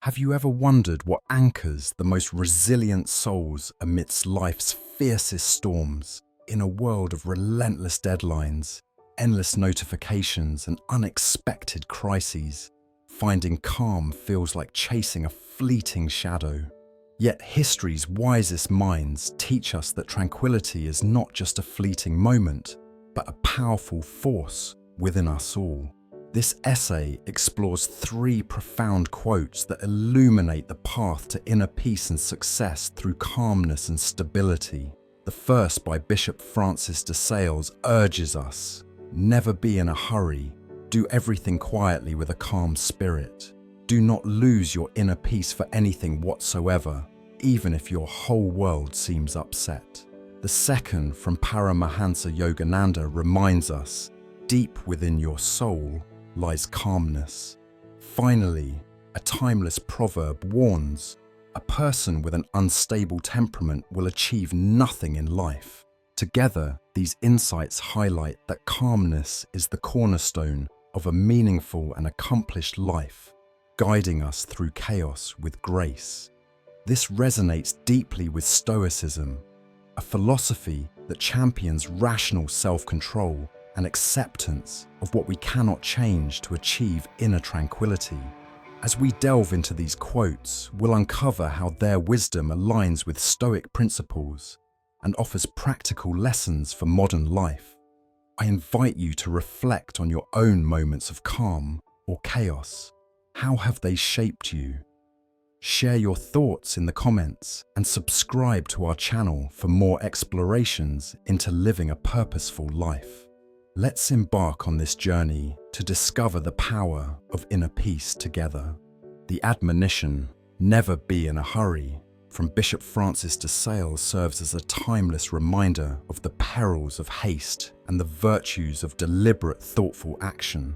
Have you ever wondered what anchors the most resilient souls amidst life's fiercest storms? In a world of relentless deadlines, endless notifications, and unexpected crises, finding calm feels like chasing a fleeting shadow. Yet history's wisest minds teach us that tranquility is not just a fleeting moment, but a powerful force within us all. This essay explores 3 profound quotes that illuminate the path to inner peace and success through calmness and stability. The first, by Bishop Francis de Sales, urges us, never be in a hurry, do everything quietly with a calm spirit. Do not lose your inner peace for anything whatsoever, even if your whole world seems upset. The second, from Paramahansa Yogananda, reminds us, deep within your soul lies calmness. Finally, a timeless proverb warns, a person with an unstable temperament will achieve nothing in life. Together, these insights highlight that calmness is the cornerstone of a meaningful and accomplished life, guiding us through chaos with grace. This resonates deeply with Stoicism, a philosophy that champions rational self-control and acceptance of what we cannot change to achieve inner tranquility. As we delve into these quotes, we'll uncover how their wisdom aligns with Stoic principles and offers practical lessons for modern life. I invite you to reflect on your own moments of calm or chaos. How have they shaped you? Share your thoughts in the comments and subscribe to our channel for more explorations into living a purposeful life. Let's embark on this journey to discover the power of inner peace together. The admonition, never be in a hurry, from Bishop Francis de Sales serves as a timeless reminder of the perils of haste and the virtues of deliberate, thoughtful action.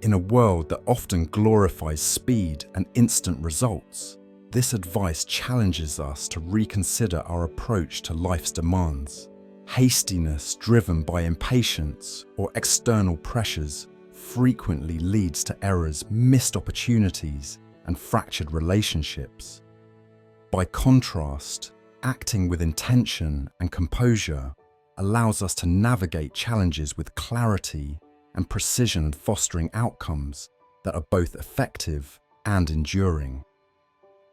In a world that often glorifies speed and instant results, this advice challenges us to reconsider our approach to life's demands. Hastiness driven by impatience or external pressures frequently leads to errors, missed opportunities, and fractured relationships. By contrast, acting with intention and composure allows us to navigate challenges with clarity and precision, fostering outcomes that are both effective and enduring.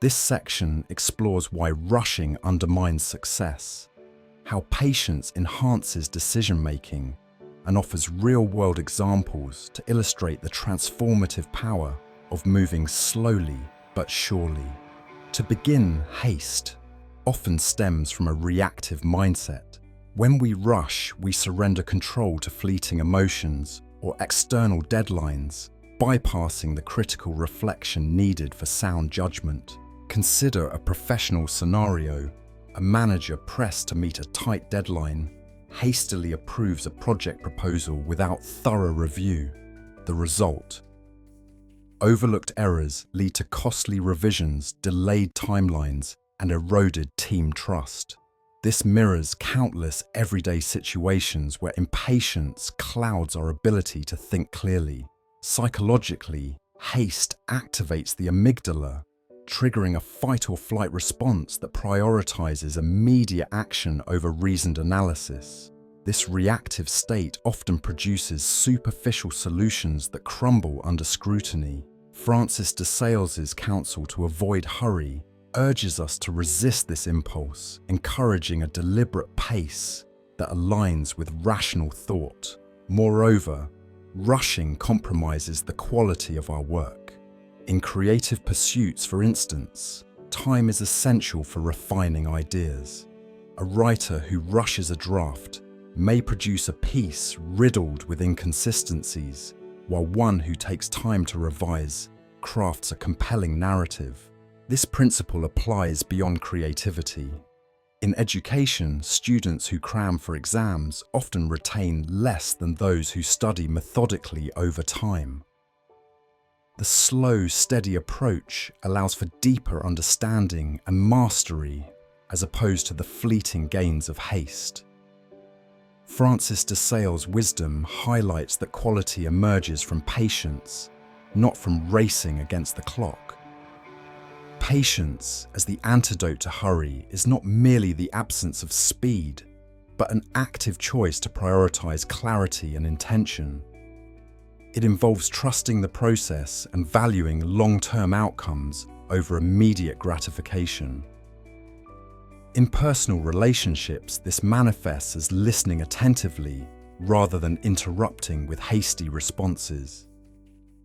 This section explores why rushing undermines success, how patience enhances decision-making, and offers real-world examples to illustrate the transformative power of moving slowly but surely. To begin, haste often stems from a reactive mindset. When we rush, we surrender control to fleeting emotions or external deadlines, bypassing the critical reflection needed for sound judgment. Consider a professional scenario. A manager pressed to meet a tight deadline hastily approves a project proposal without thorough review. The result: overlooked errors lead to costly revisions, delayed timelines, and eroded team trust. This mirrors countless everyday situations where impatience clouds our ability to think clearly. Psychologically, haste activates the amygdala, triggering a fight-or-flight response that prioritizes immediate action over reasoned analysis. This reactive state often produces superficial solutions that crumble under scrutiny. Francis de Sales's counsel to avoid hurry urges us to resist this impulse, encouraging a deliberate pace that aligns with rational thought. Moreover, rushing compromises the quality of our work. In creative pursuits, for instance, time is essential for refining ideas. A writer who rushes a draft may produce a piece riddled with inconsistencies, while one who takes time to revise crafts a compelling narrative. This principle applies beyond creativity. In education, students who cram for exams often retain less than those who study methodically over time. The slow, steady approach allows for deeper understanding and mastery, as opposed to the fleeting gains of haste. Francis de Sales' wisdom highlights that quality emerges from patience, not from racing against the clock. Patience, as the antidote to hurry, is not merely the absence of speed, but an active choice to prioritize clarity and intention. It involves trusting the process and valuing long-term outcomes over immediate gratification. In personal relationships, this manifests as listening attentively rather than interrupting with hasty responses.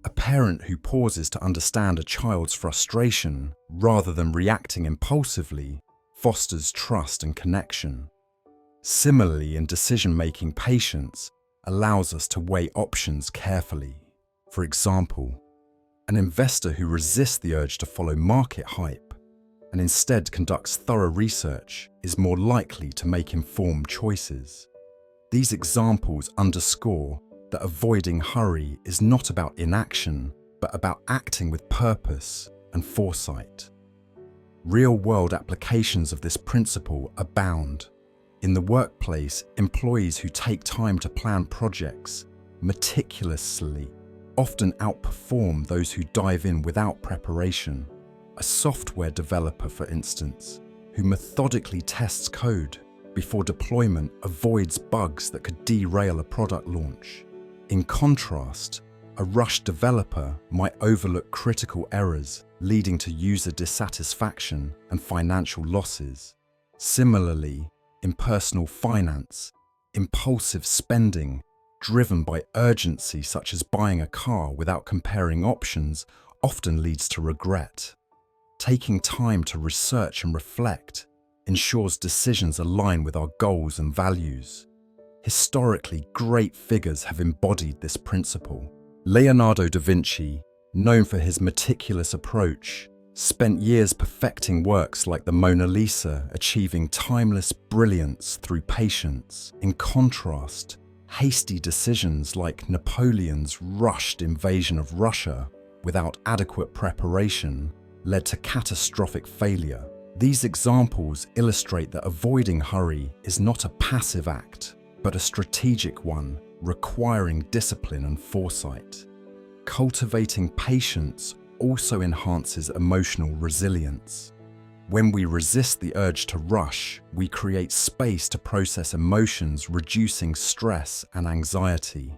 A parent who pauses to understand a child's frustration rather than reacting impulsively fosters trust and connection. Similarly, in decision-making, patience allows us to weigh options carefully. For example, an investor who resists the urge to follow market hype and instead conducts thorough research is more likely to make informed choices. These examples underscore that avoiding hurry is not about inaction, but about acting with purpose and foresight. Real-world applications of this principle abound. In the workplace, employees who take time to plan projects meticulously often outperform those who dive in without preparation. A software developer, for instance, who methodically tests code before deployment avoids bugs that could derail a product launch. In contrast, a rushed developer might overlook critical errors, leading to user dissatisfaction and financial losses. Similarly, in personal finance, impulsive spending, driven by urgency such as buying a car without comparing options, often leads to regret. Taking time to research and reflect ensures decisions align with our goals and values. Historically, great figures have embodied this principle. Leonardo da Vinci, known for his meticulous approach, spent years perfecting works like the Mona Lisa, achieving timeless brilliance through patience. In contrast, hasty decisions like Napoleon's rushed invasion of Russia without adequate preparation led to catastrophic failure. These examples illustrate that avoiding hurry is not a passive act, but a strategic one requiring discipline and foresight. Cultivating patience also enhances emotional resilience. When we resist the urge to rush, we create space to process emotions, reducing stress and anxiety.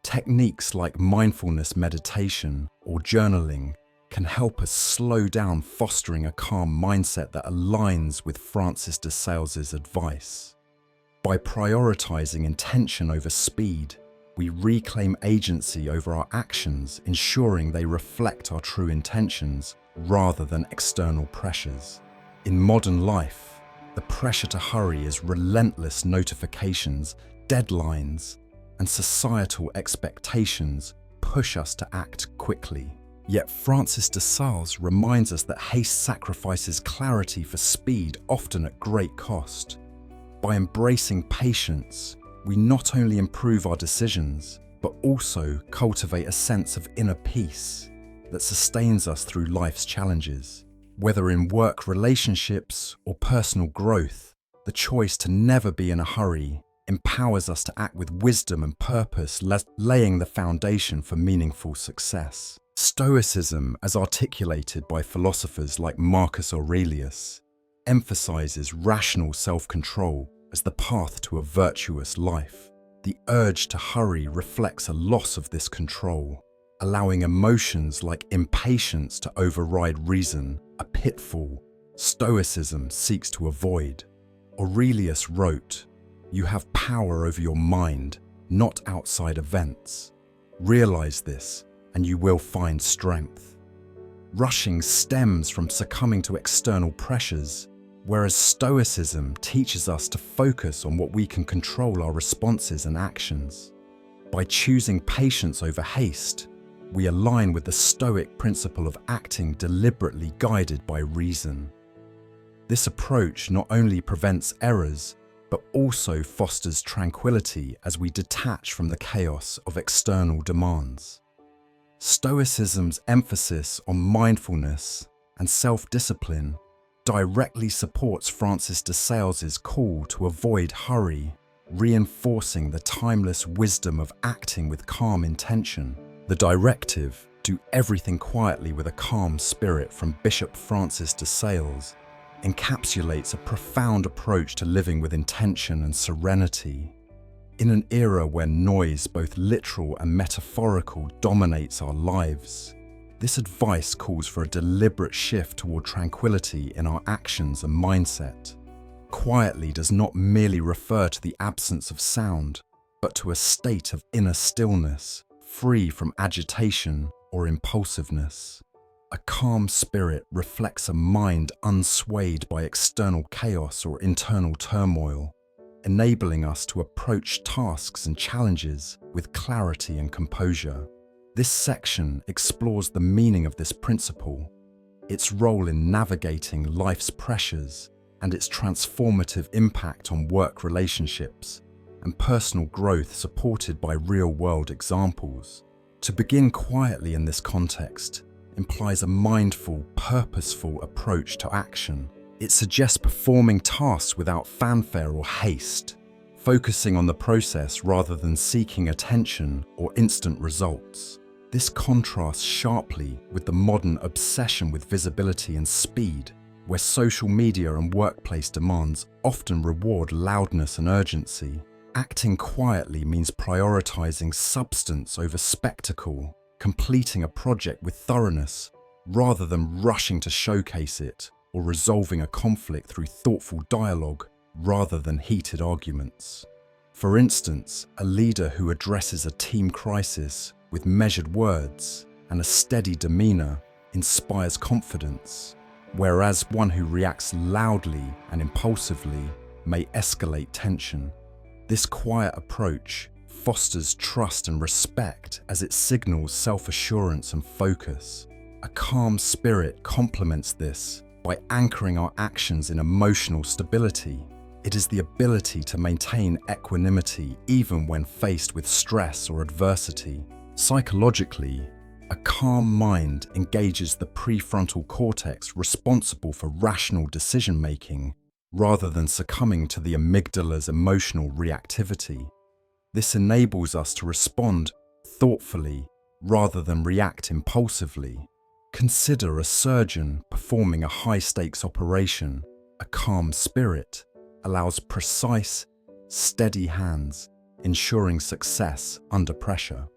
Techniques like mindfulness meditation or journaling can help us slow down, fostering a calm mindset that aligns with Francis de Sales's advice. By prioritizing intention over speed, we reclaim agency over our actions, ensuring they reflect our true intentions rather than external pressures. In modern life, the pressure to hurry is relentless notifications, deadlines, and societal expectations push us to act quickly. Yet Francis de Sales reminds us that haste sacrifices clarity for speed, often at great cost. By embracing patience, we not only improve our decisions, but also cultivate a sense of inner peace that sustains us through life's challenges. Whether in work relationships or personal growth, the choice to never be in a hurry empowers us to act with wisdom and purpose, laying the foundation for meaningful success. Stoicism, as articulated by philosophers like Marcus Aurelius, emphasizes rational self-control as the path to a virtuous life. The urge to hurry reflects a loss of this control, allowing emotions like impatience to override reason, a pitfall Stoicism seeks to avoid. Aurelius wrote, "You have power over your mind, not outside events. Realize this, and you will find strength." Rushing stems from succumbing to external pressures, whereas Stoicism teaches us to focus on what we can control, our responses and actions. By choosing patience over haste, we align with the Stoic principle of acting deliberately, guided by reason. This approach not only prevents errors, but also fosters tranquility as we detach from the chaos of external demands. Stoicism's emphasis on mindfulness and self-discipline directly supports Francis de Sales's call to avoid hurry, reinforcing the timeless wisdom of acting with calm intention. The directive, Do Everything Quietly with a Calm Spirit from Bishop Francis de Sales encapsulates a profound approach to living with intention and serenity. In an era where noise, both literal and metaphorical, dominates our lives, this advice calls for a deliberate shift toward tranquility in our actions and mindset. Quietly does not merely refer to the absence of sound, but to a state of inner stillness, free from agitation or impulsiveness. A calm spirit reflects a mind unswayed by external chaos or internal turmoil, enabling us to approach tasks and challenges with clarity and composure. This section explores the meaning of this principle, its role in navigating life's pressures, and its transformative impact on work relationships and personal growth supported by real-world examples. To begin quietly in this context implies a mindful, purposeful approach to action. It suggests performing tasks without fanfare or haste, focusing on the process rather than seeking attention or instant results. This contrasts sharply with the modern obsession with visibility and speed, where social media and workplace demands often reward loudness and urgency. Acting quietly means prioritizing substance over spectacle, completing a project with thoroughness rather than rushing to showcase it, or resolving a conflict through thoughtful dialogue rather than heated arguments. For instance, a leader who addresses a team crisis with measured words and a steady demeanor inspires confidence, whereas one who reacts loudly and impulsively may escalate tension. This quiet approach fosters trust and respect as it signals self-assurance and focus. A calm spirit complements this by anchoring our actions in emotional stability. It is the ability to maintain equanimity even when faced with stress or adversity. Psychologically, a calm mind engages the prefrontal cortex responsible for rational decision-making rather than succumbing to the amygdala's emotional reactivity. This enables us to respond thoughtfully rather than react impulsively. Consider a surgeon performing a high-stakes operation. A calm spirit allows precise, steady hands, ensuring success under pressure.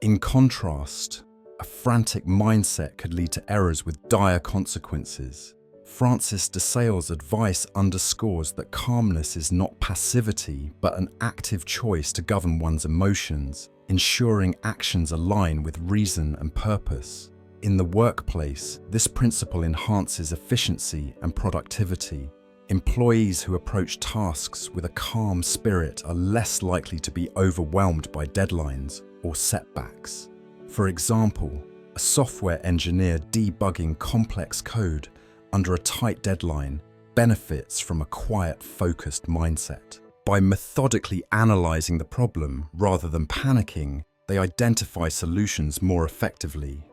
In contrast, a frantic mindset could lead to errors with dire consequences. Francis de Sales' advice underscores that calmness is not passivity, but an active choice to govern one's emotions, ensuring actions align with reason and purpose. In the workplace, this principle enhances efficiency and productivity. Employees who approach tasks with a calm spirit are less likely to be overwhelmed by deadlines or setbacks. For example, a software engineer debugging complex code under a tight deadline benefits from a quiet, focused mindset. By methodically analyzing the problem rather than panicking, they identify solutions more effectively.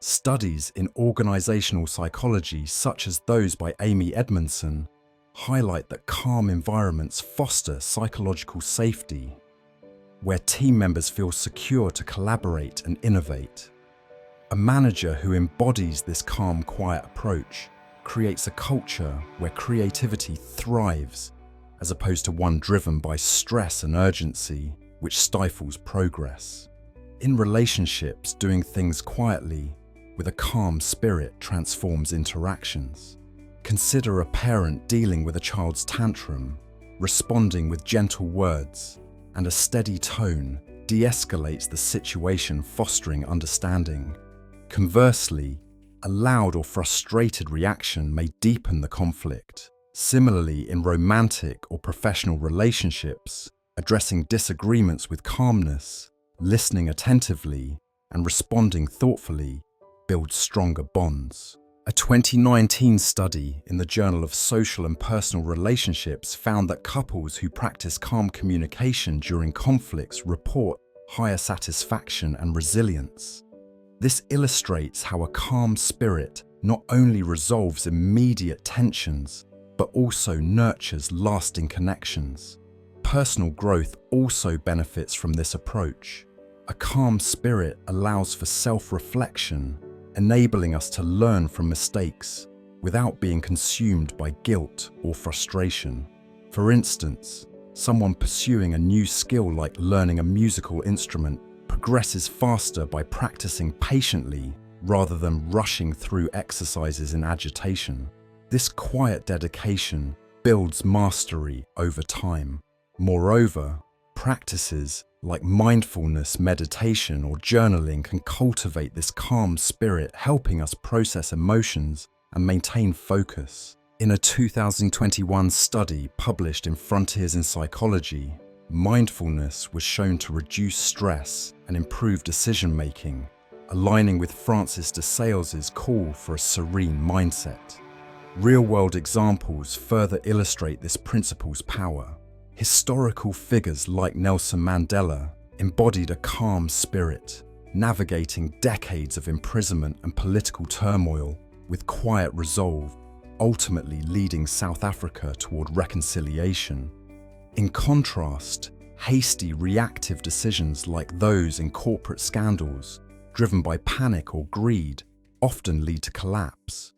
Studies in organizational psychology, such as those by Amy Edmondson, highlight that calm environments foster psychological safety, where team members feel secure to collaborate and innovate. A manager who embodies this calm, quiet approach creates a culture where creativity thrives, as opposed to one driven by stress and urgency, which stifles progress. In relationships, doing things quietly with a calm spirit transforms interactions. Consider a parent dealing with a child's tantrum. Responding with gentle words and a steady tone de-escalates the situation, fostering understanding. Conversely, a loud or frustrated reaction may deepen the conflict. Similarly, in romantic or professional relationships, addressing disagreements with calmness, listening attentively, and responding thoughtfully builds stronger bonds. A 2019 study in the Journal of Social and Personal Relationships found that couples who practice calm communication during conflicts report higher satisfaction and resilience. This illustrates how a calm spirit not only resolves immediate tensions, but also nurtures lasting connections. Personal growth also benefits from this approach. A calm spirit allows for self-reflection, enabling us to learn from mistakes without being consumed by guilt or frustration. For instance, someone pursuing a new skill like learning a musical instrument progresses faster by practicing patiently rather than rushing through exercises in agitation. This quiet dedication builds mastery over time. Moreover, practices like mindfulness, meditation, or journaling can cultivate this calm spirit, helping us process emotions and maintain focus. In a 2021 study published in Frontiers in Psychology, mindfulness was shown to reduce stress and improve decision-making, aligning with Francis de Sales's call for a serene mindset. Real-world examples further illustrate this principle's power. Historical figures like Nelson Mandela embodied a calm spirit, navigating decades of imprisonment and political turmoil with quiet resolve, ultimately leading South Africa toward reconciliation. In contrast, hasty reactive decisions like those in corporate scandals, driven by panic or greed, often lead to collapse.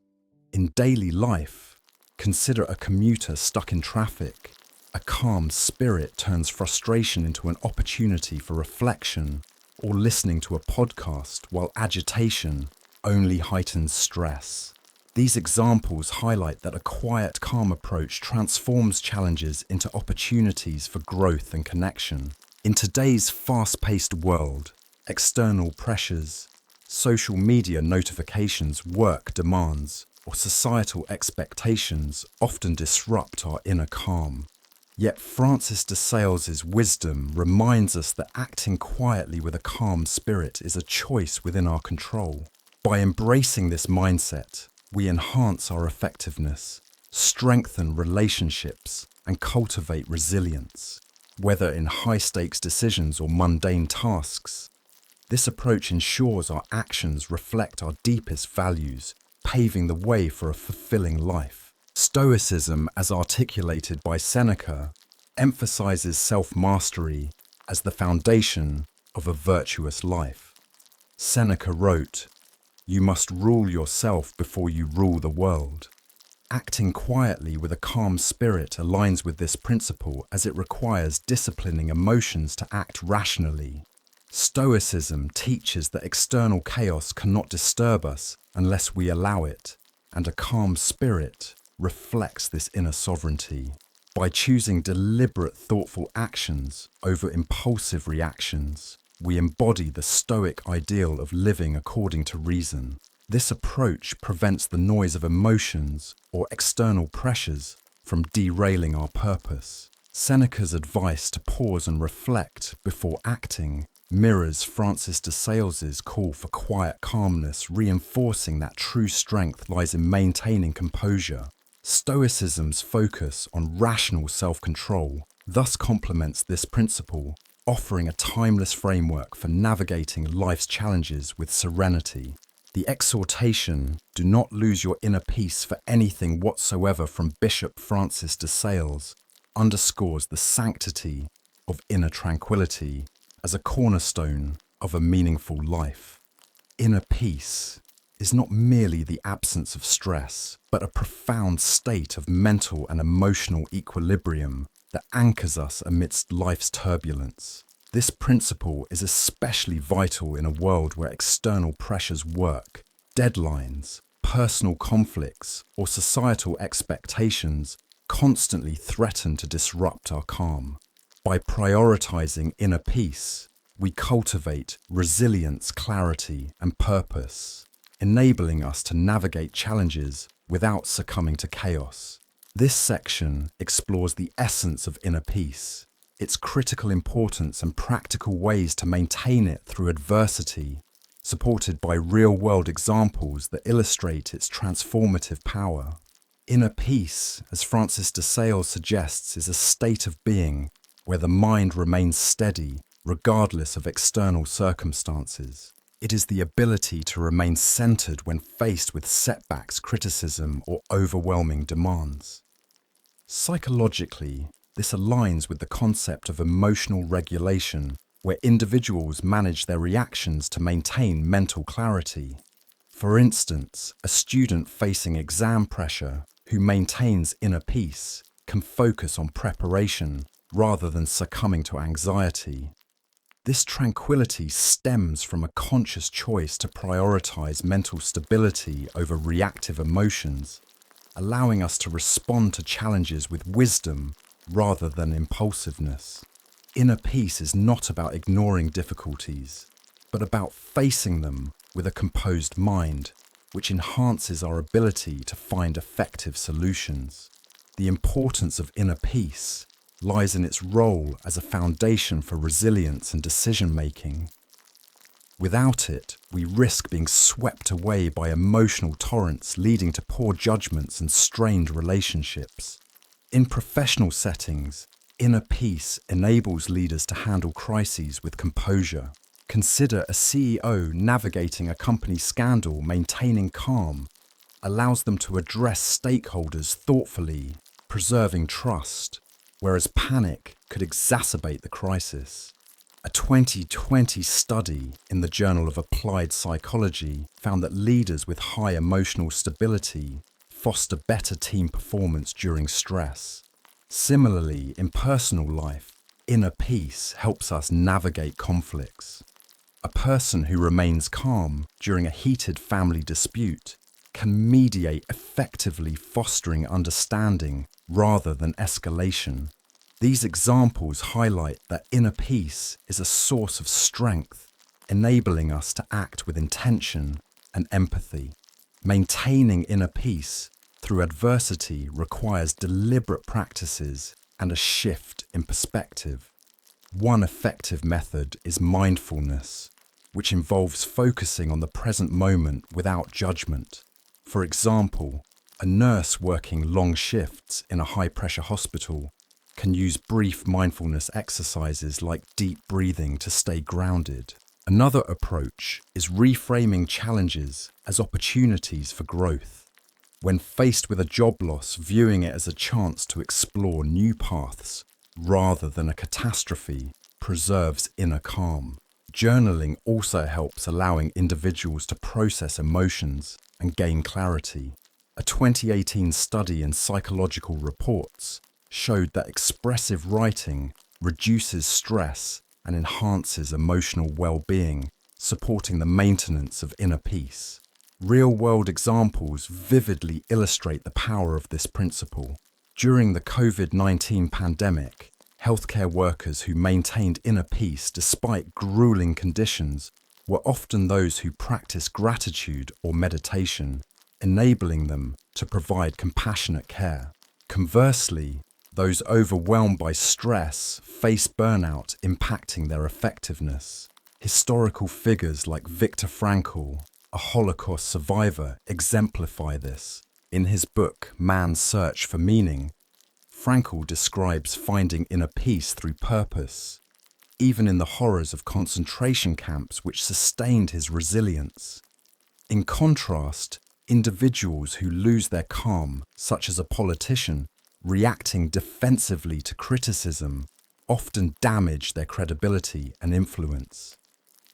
In daily life, consider a commuter stuck in traffic. A calm spirit turns frustration into an opportunity for reflection, or listening to a podcast while agitation only heightens stress. These examples highlight that a quiet, calm approach transforms challenges into opportunities for growth and connection. In today's fast-paced world, external pressures, social media notifications, work demands, or societal expectations often disrupt our inner calm. Yet Francis de Sales's wisdom reminds us that acting quietly with a calm spirit is a choice within our control. By embracing this mindset, we enhance our effectiveness, strengthen relationships, and cultivate resilience, whether in high-stakes decisions or mundane tasks. This approach ensures our actions reflect our deepest values, paving the way for a fulfilling life. Stoicism, as articulated by Seneca, emphasizes self-mastery as the foundation of a virtuous life. Seneca wrote, "You must rule yourself before you rule the world." Acting quietly with a calm spirit aligns with this principle, as it requires disciplining emotions to act rationally. Stoicism teaches that external chaos cannot disturb us unless we allow it, and a calm spirit reflects this inner sovereignty. By choosing deliberate, thoughtful actions over impulsive reactions, we embody the Stoic ideal of living according to reason. This approach prevents the noise of emotions or external pressures from derailing our purpose. Seneca's advice to pause and reflect before acting mirrors Francis de Sales's call for quiet calmness, reinforcing that true strength lies in maintaining composure. Stoicism's focus on rational self-control thus complements this principle, offering a timeless framework for navigating life's challenges with serenity. The exhortation, "Do not lose your inner peace for anything whatsoever," from Bishop Francis de Sales, underscores the sanctity of inner tranquility as a cornerstone of a meaningful life. Inner peace is not merely the absence of stress, but a profound state of mental and emotional equilibrium that anchors us amidst life's turbulence. This principle is especially vital in a world where external pressures work, deadlines, personal conflicts, or societal expectations constantly threaten to disrupt our calm. By prioritizing inner peace, we cultivate resilience, clarity, and purpose, enabling us to navigate challenges without succumbing to chaos. This section explores the essence of inner peace, its critical importance and practical ways to maintain it through adversity, supported by real-world examples that illustrate its transformative power. Inner peace, as Francis de Sales suggests, is a state of being where the mind remains steady regardless of external circumstances. It is the ability to remain centered when faced with setbacks, criticism, or overwhelming demands. Psychologically, this aligns with the concept of emotional regulation, where individuals manage their reactions to maintain mental clarity. For instance, a student facing exam pressure who maintains inner peace can focus on preparation rather than succumbing to anxiety. This tranquility stems from a conscious choice to prioritize mental stability over reactive emotions, allowing us to respond to challenges with wisdom rather than impulsiveness. Inner peace is not about ignoring difficulties, but about facing them with a composed mind, which enhances our ability to find effective solutions. The importance of inner peace lies in its role as a foundation for resilience and decision-making. Without it, we risk being swept away by emotional torrents leading to poor judgments and strained relationships. In professional settings, inner peace enables leaders to handle crises with composure. Consider a CEO navigating a company scandal. Maintaining calm allows them to address stakeholders thoughtfully, preserving trust, whereas panic could exacerbate the crisis. A 2020 study in the Journal of Applied Psychology found that leaders with high emotional stability foster better team performance during stress. Similarly, in personal life, inner peace helps us navigate conflicts. A person who remains calm during a heated family dispute can mediate effectively, fostering understanding rather than escalation. These examples highlight that inner peace is a source of strength, enabling us to act with intention and empathy. Maintaining inner peace through adversity requires deliberate practices and a shift in perspective. One effective method is mindfulness, which involves focusing on the present moment without judgment. For example, a nurse working long shifts in a high-pressure hospital can use brief mindfulness exercises like deep breathing to stay grounded. Another approach is reframing challenges as opportunities for growth. When faced with a job loss, viewing it as a chance to explore new paths rather than a catastrophe preserves inner calm. Journaling also helps, allowing individuals to process emotions and gain clarity. A 2018 study in Psychological Reports showed that expressive writing reduces stress and enhances emotional well-being, supporting the maintenance of inner peace. Real-world examples vividly illustrate the power of this principle. During the COVID-19 pandemic, healthcare workers who maintained inner peace despite grueling conditions were often those who practiced gratitude or meditation, enabling them to provide compassionate care. Conversely, those overwhelmed by stress face burnout, impacting their effectiveness. Historical figures like Viktor Frankl, a Holocaust survivor, exemplify this. In his book, Man's Search for Meaning, Frankl describes finding inner peace through purpose, even in the horrors of concentration camps, which sustained his resilience. In contrast, individuals who lose their calm, such as a politician, reacting defensively to criticism, often damage their credibility and influence.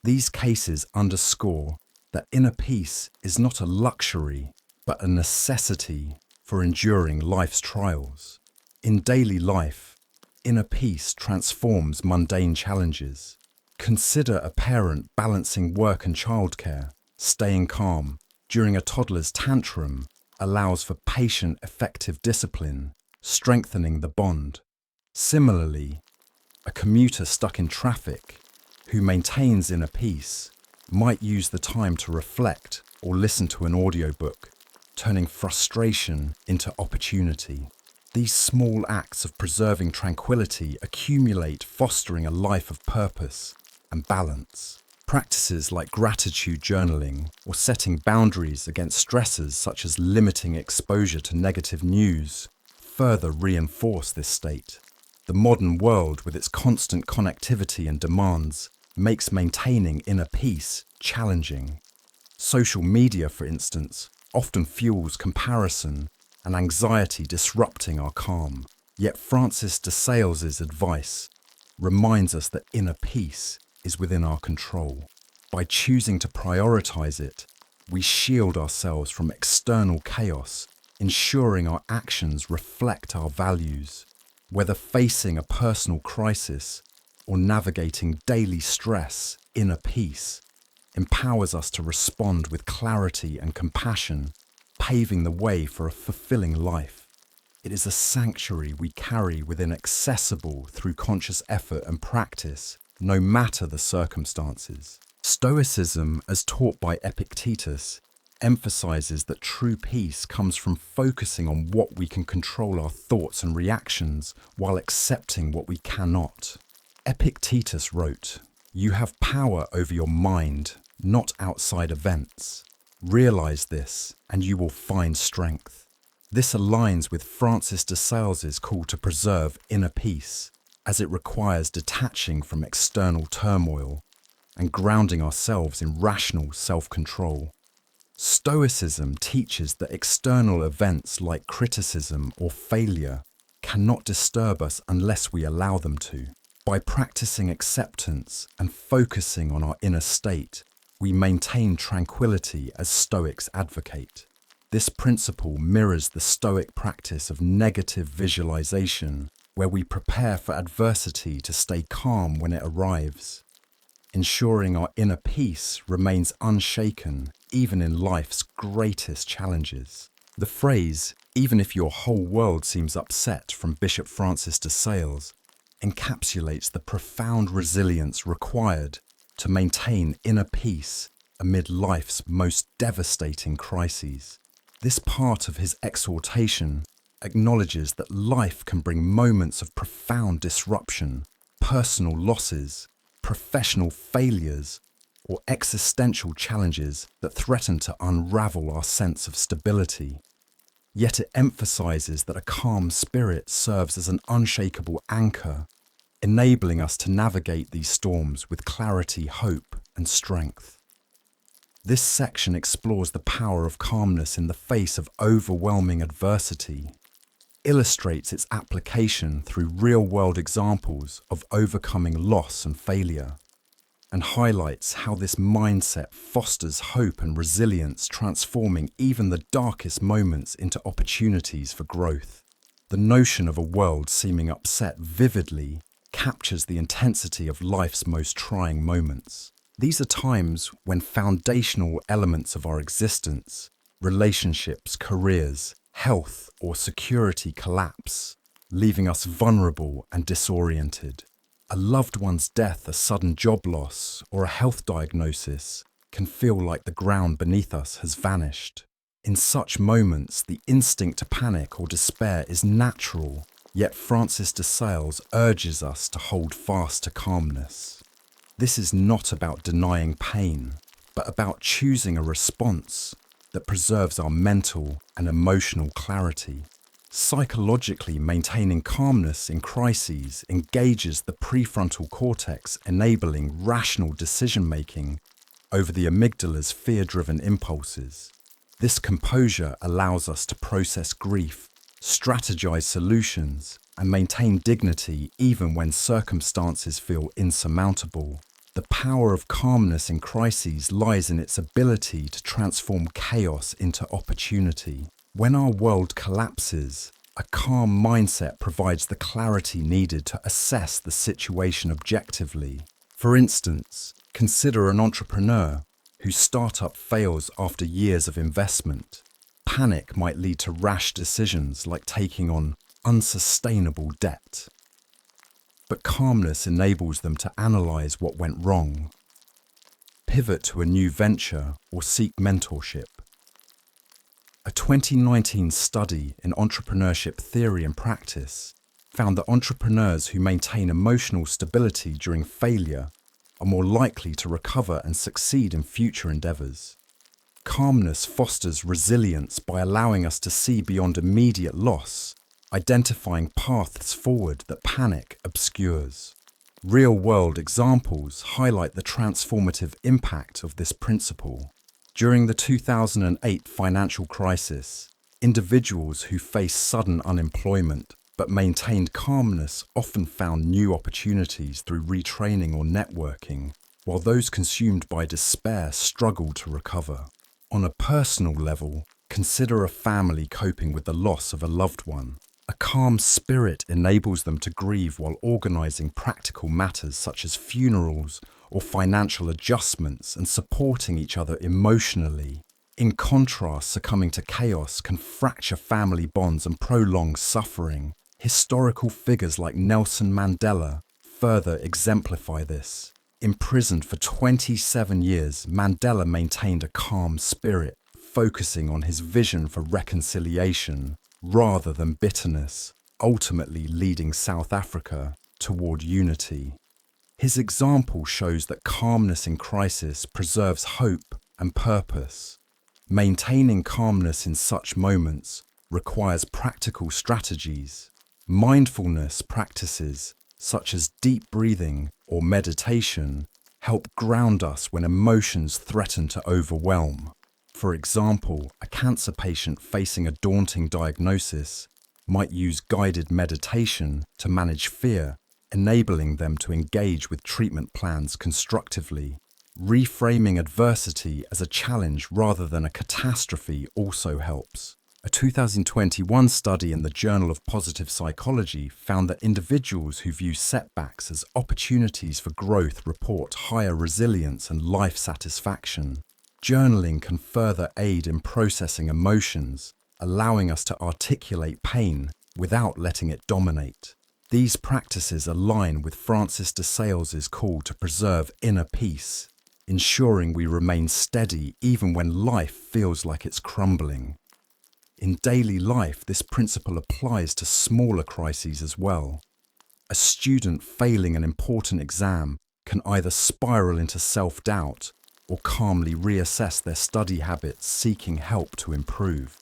These cases underscore that inner peace is not a luxury, but a necessity for enduring life's trials. In daily life, inner peace transforms mundane challenges. Consider a parent balancing work and childcare. Staying calm during a toddler's tantrum allows for patient, effective discipline, strengthening the bond. Similarly, a commuter stuck in traffic who maintains inner peace might use the time to reflect or listen to an audiobook, turning frustration into opportunity. These small acts of preserving tranquility accumulate, fostering a life of purpose and balance. Practices like gratitude journaling or setting boundaries against stressors such as limiting exposure to negative news further reinforce this state. The modern world, with its constant connectivity and demands, makes maintaining inner peace challenging. Social media, for instance, often fuels comparison and anxiety, disrupting our calm. Yet Francis de Sales's advice, reminds us that inner peace is within our control. By choosing to prioritize it, we shield ourselves from external chaos, ensuring our actions reflect our values. Whether facing a personal crisis or navigating daily stress, inner peace empowers us to respond with clarity and compassion, paving the way for a fulfilling life. It is a sanctuary we carry within, accessible through conscious effort and practice, no matter the circumstances. Stoicism, as taught by Epictetus, emphasizes that true peace comes from focusing on what we can control, our thoughts and reactions, while accepting what we cannot. Epictetus wrote, "You have power over your mind, not outside events. Realize this, and you will find strength." This aligns with Francis de Sales's call to preserve inner peace, as it requires detaching from external turmoil and grounding ourselves in rational self-control. Stoicism teaches that external events like criticism or failure cannot disturb us unless we allow them to. By practicing acceptance and focusing on our inner state, we maintain tranquility as Stoics advocate. This principle mirrors the Stoic practice of negative visualization, where we prepare for adversity to stay calm when it arrives, ensuring our inner peace remains unshaken even in life's greatest challenges. The phrase, "even if your whole world seems upset," from Bishop Francis de Sales, encapsulates the profound resilience required to maintain inner peace amid life's most devastating crises. This part of his exhortation acknowledges that life can bring moments of profound disruption, personal losses, professional failures, or existential challenges that threaten to unravel our sense of stability. Yet it emphasizes that a calm spirit serves as an unshakable anchor, enabling us to navigate these storms with clarity, hope, and strength. This section explores the power of calmness in the face of overwhelming adversity, illustrates its application through real-world examples of overcoming loss and failure, and highlights how this mindset fosters hope and resilience, transforming even the darkest moments into opportunities for growth. The notion of a world seeming upset vividly captures the intensity of life's most trying moments. These are times when foundational elements of our existence, relationships, careers, health, or security collapse, leaving us vulnerable and disoriented. A loved one's death, a sudden job loss, or a health diagnosis can feel like the ground beneath us has vanished. In such moments, the instinct to panic or despair is natural, yet Francis de Sales urges us to hold fast to calmness. This is not about denying pain, but about choosing a response that preserves our mental and emotional clarity. Psychologically, maintaining calmness in crises engages the prefrontal cortex, enabling rational decision-making over the amygdala's fear-driven impulses. This composure allows us to process grief, strategize solutions, and maintain dignity even when circumstances feel insurmountable. The power of calmness in crises lies in its ability to transform chaos into opportunity. When our world collapses, a calm mindset provides the clarity needed to assess the situation objectively. For instance, consider an entrepreneur whose startup fails after years of investment. Panic might lead to rash decisions like taking on unsustainable debt. But calmness enables them to analyze what went wrong, pivot to a new venture, or seek mentorship. A 2019 study in entrepreneurship theory and practice found that entrepreneurs who maintain emotional stability during failure are more likely to recover and succeed in future endeavors. Calmness fosters resilience by allowing us to see beyond immediate loss, identifying paths forward that panic obscures. Real-world examples highlight the transformative impact of this principle. During the 2008 financial crisis, individuals who faced sudden unemployment, But maintained calmness often found new opportunities through retraining or networking, while those consumed by despair struggled to recover. On a personal level, consider a family coping with the loss of a loved one. A calm spirit enables them to grieve while organising practical matters such as funerals or financial adjustments and supporting each other emotionally. In contrast, succumbing to chaos can fracture family bonds and prolong suffering. Historical figures like Nelson Mandela further exemplify this. Imprisoned for 27 years, Mandela maintained a calm spirit, focusing on his vision for reconciliation rather than bitterness, ultimately leading South Africa toward unity. His example shows that calmness in crisis preserves hope and purpose. Maintaining calmness in such moments requires practical strategies. Mindfulness practices, such as deep breathing or meditation, help ground us when emotions threaten to overwhelm. For example, a cancer patient facing a daunting diagnosis might use guided meditation to manage fear, enabling them to engage with treatment plans constructively. Reframing adversity as a challenge rather than a catastrophe also helps. A 2021 study in the Journal of Positive Psychology found that individuals who view setbacks as opportunities for growth report higher resilience and life satisfaction. Journaling can further aid in processing emotions, allowing us to articulate pain without letting it dominate. These practices align with Francis de Sales's call to preserve inner peace, ensuring we remain steady even when life feels like it's crumbling. In daily life, this principle applies to smaller crises as well. A student failing an important exam can either spiral into self-doubt or calmly reassess their study habits, seeking help to improve.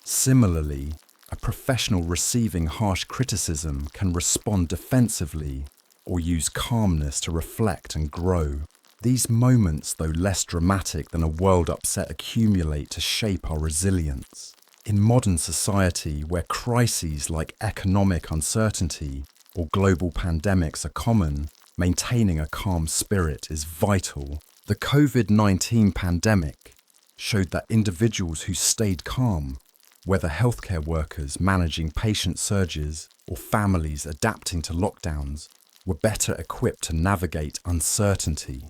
Similarly, a professional receiving harsh criticism can respond defensively or use calmness to reflect and grow. These moments, though less dramatic than a world upset, accumulate to shape our resilience. In modern society, where crises like economic uncertainty or global pandemics are common, maintaining a calm spirit is vital. The COVID-19 pandemic showed that individuals who stayed calm, whether healthcare workers managing patient surges or families adapting to lockdowns, were better equipped to navigate uncertainty.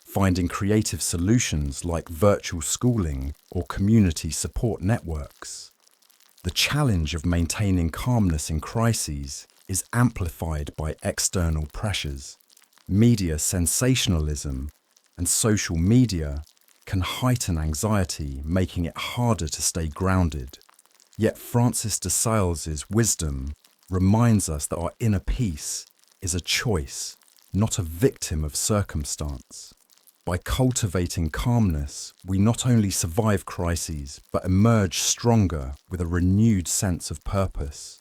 Finding creative solutions like virtual schooling or community support networks. The challenge of maintaining calmness in crises is amplified by external pressures. Media sensationalism and social media can heighten anxiety, making it harder to stay grounded. Yet Francis de Sales's wisdom reminds us that our inner peace is a choice, not a victim of circumstance. By cultivating calmness, we not only survive crises, but emerge stronger with a renewed sense of purpose.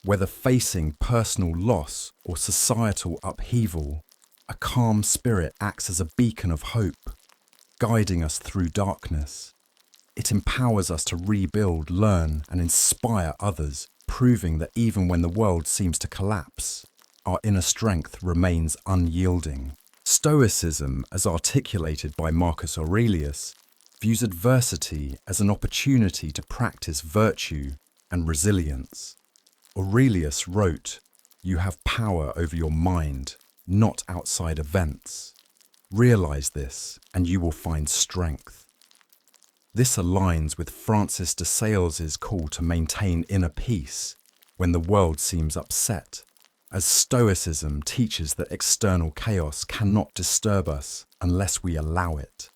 Whether facing personal loss or societal upheaval, a calm spirit acts as a beacon of hope, guiding us through darkness. It empowers us to rebuild, learn, and inspire others, proving that even when the world seems to collapse, our inner strength remains unyielding. Stoicism, as articulated by Marcus Aurelius, views adversity as an opportunity to practice virtue and resilience. Aurelius wrote, "You have power over your mind, not outside events. Realize this, and you will find strength." This aligns with Francis de Sales's call to maintain inner peace when the world seems upset, as Stoicism teaches that external chaos cannot disturb us unless we allow it.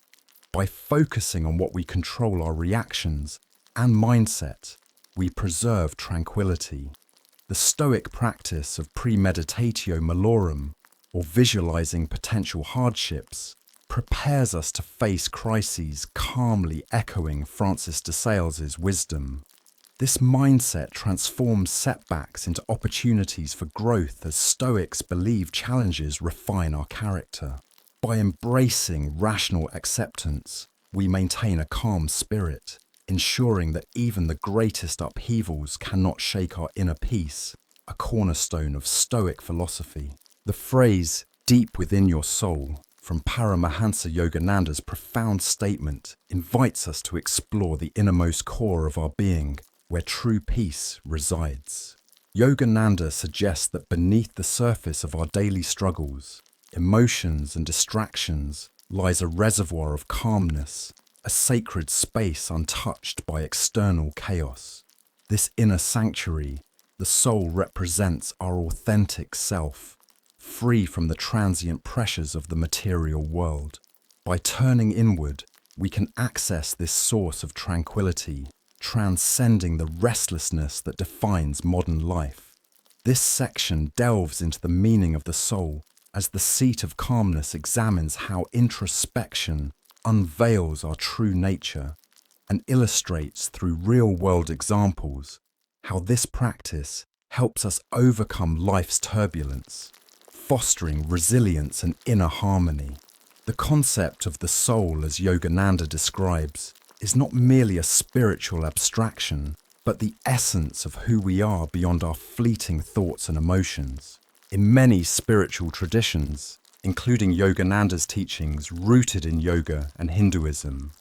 By focusing on what we control, our reactions and mindset, we preserve tranquility. The Stoic practice of premeditatio malorum, or visualizing potential hardships, prepares us to face crises calmly, echoing Francis de Sales's wisdom. This mindset transforms setbacks into opportunities for growth, as Stoics believe challenges refine our character. By embracing rational acceptance, we maintain a calm spirit, ensuring that even the greatest upheavals cannot shake our inner peace, a cornerstone of Stoic philosophy. The phrase, "deep within your soul," from Paramahansa Yogananda's profound statement, invites us to explore the innermost core of our being, where true peace resides. Yogananda suggests that beneath the surface of our daily struggles, emotions and distractions lies a reservoir of calmness, a sacred space untouched by external chaos. This inner sanctuary, the soul, represents our authentic self, free from the transient pressures of the material world. By turning inward, we can access this source of tranquility, transcending the restlessness that defines modern life. This section delves into the meaning of the soul as the seat of calmness examines how introspection unveils our true nature and illustrates through real-world examples how this practice helps us overcome life's turbulence, fostering resilience and inner harmony. The concept of the soul, as Yogananda describes, is not merely a spiritual abstraction, but the essence of who we are beyond our fleeting thoughts and emotions. In many spiritual traditions, including Yogananda's teachings rooted in yoga and Hinduism,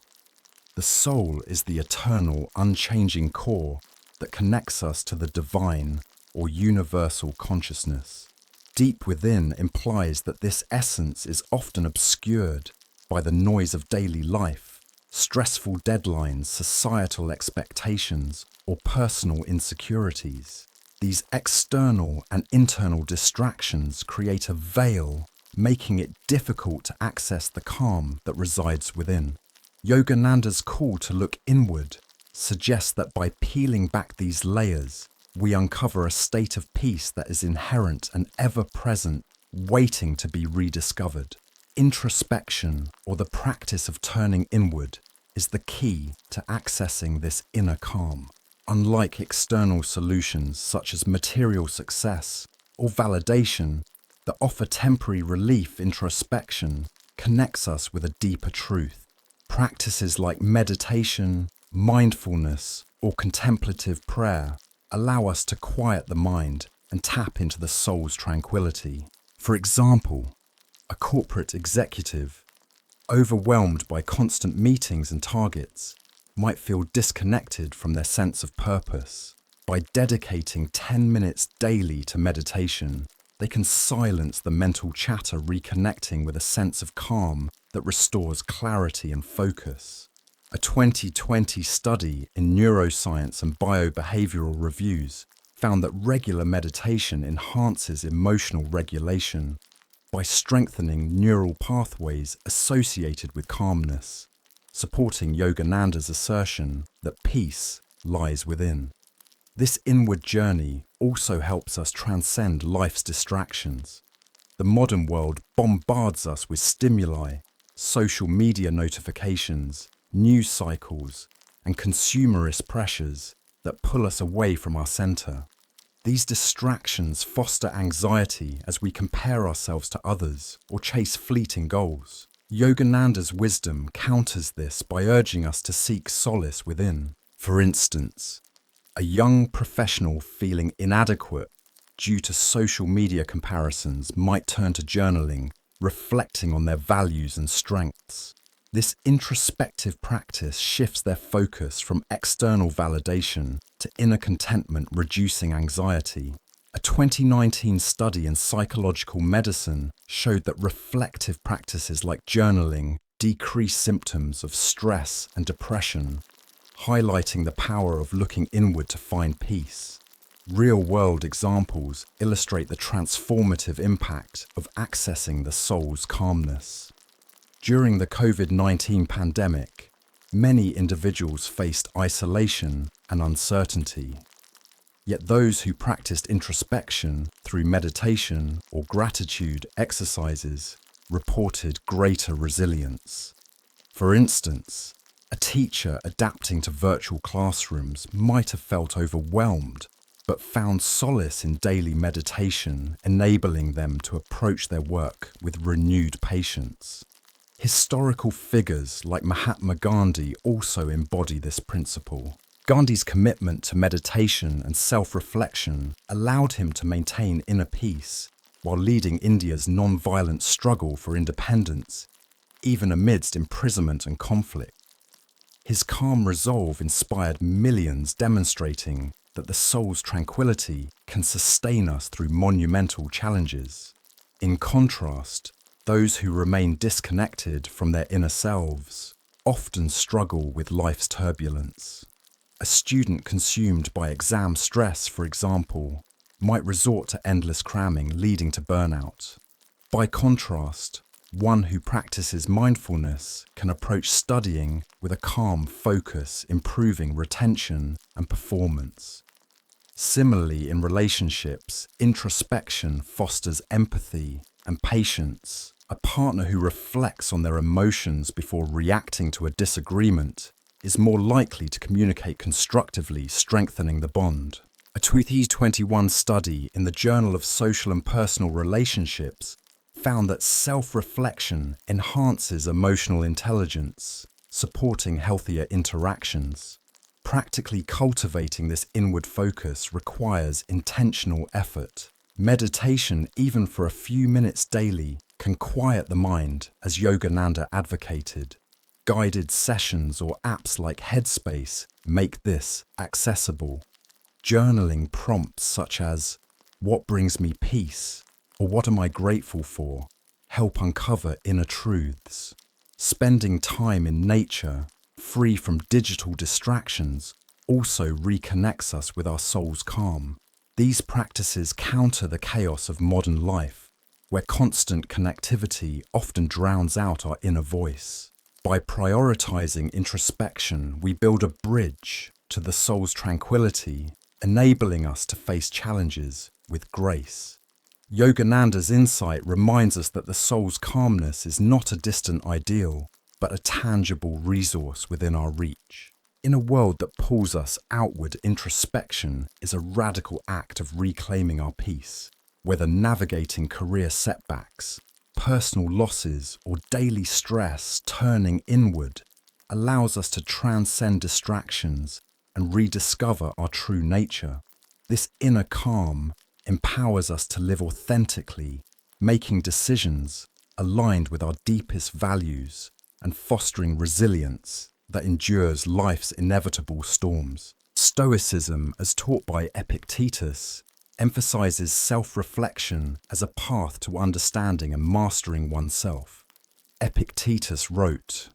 the soul is the eternal, unchanging core that connects us to the divine or universal consciousness. Deep within implies that this essence is often obscured by the noise of daily life, stressful deadlines, societal expectations, or personal insecurities. These external and internal distractions create a veil, making it difficult to access the calm that resides within. Yogananda's call to look inward suggests that by peeling back these layers, we uncover a state of peace that is inherent and ever-present, waiting to be rediscovered. Introspection, or the practice of turning inward, is the key to accessing this inner calm. Unlike external solutions such as material success or validation that offer temporary relief, introspection connects us with a deeper truth. Practices like meditation, mindfulness, or contemplative prayer allow us to quiet the mind and tap into the soul's tranquility. For example, a corporate executive, overwhelmed by constant meetings and targets, might feel disconnected from their sense of purpose. By dedicating 10 minutes daily to meditation, they can silence the mental chatter, reconnecting with a sense of calm that restores clarity and focus. A 2020 study in neuroscience and biobehavioral reviews found that regular meditation enhances emotional regulation by strengthening neural pathways associated with calmness, supporting Yogananda's assertion that peace lies within. This inward journey also helps us transcend life's distractions. The modern world bombards us with stimuli, social media notifications, news cycles, and consumerist pressures that pull us away from our center. These distractions foster anxiety as we compare ourselves to others or chase fleeting goals. Yogananda's wisdom counters this by urging us to seek solace within. For instance, a young professional feeling inadequate due to social media comparisons might turn to journaling, reflecting on their values and strengths. This introspective practice shifts their focus from external validation to inner contentment, reducing anxiety. A 2019 study in psychological medicine showed that reflective practices like journaling decrease symptoms of stress and depression, highlighting the power of looking inward to find peace. Real-world examples illustrate the transformative impact of accessing the soul's calmness. During the COVID-19 pandemic, many individuals faced isolation and uncertainty. Yet those who practiced introspection through meditation or gratitude exercises reported greater resilience. For instance, a teacher adapting to virtual classrooms might have felt overwhelmed, but found solace in daily meditation, enabling them to approach their work with renewed patience. Historical figures like Mahatma Gandhi also embody this principle. Gandhi's commitment to meditation and self-reflection allowed him to maintain inner peace while leading India's non-violent struggle for independence, even amidst imprisonment and conflict. His calm resolve inspired millions, demonstrating that the soul's tranquility can sustain us through monumental challenges. In contrast, those who remain disconnected from their inner selves often struggle with life's turbulence. A student consumed by exam stress, for example, might resort to endless cramming, leading to burnout. By contrast, one who practices mindfulness can approach studying with a calm focus, improving retention and performance. Similarly, in relationships, introspection fosters empathy and patience. A partner who reflects on their emotions before reacting to a disagreement is more likely to communicate constructively, strengthening the bond. A 2021 study in the Journal of Social and Personal Relationships found that self-reflection enhances emotional intelligence, supporting healthier interactions. Practically cultivating this inward focus requires intentional effort. Meditation, even for a few minutes daily, can quiet the mind, as Yogananda advocated. Guided sessions or apps like Headspace make this accessible. Journaling prompts such as, "What brings me peace?" or "What am I grateful for?" help uncover inner truths. Spending time in nature, free from digital distractions, also reconnects us with our soul's calm. These practices counter the chaos of modern life, where constant connectivity often drowns out our inner voice. By prioritizing introspection, we build a bridge to the soul's tranquility, enabling us to face challenges with grace. Yogananda's insight reminds us that the soul's calmness is not a distant ideal, but a tangible resource within our reach. In a world that pulls us outward, introspection is a radical act of reclaiming our peace. Whether navigating career setbacks, personal losses, or daily stress, turning inward allows us to transcend distractions and rediscover our true nature. This inner calm empowers us to live authentically, making decisions aligned with our deepest values and fostering resilience that endures life's inevitable storms. Stoicism, as taught by Epictetus, emphasizes self-reflection as a path to understanding and mastering oneself. Epictetus wrote,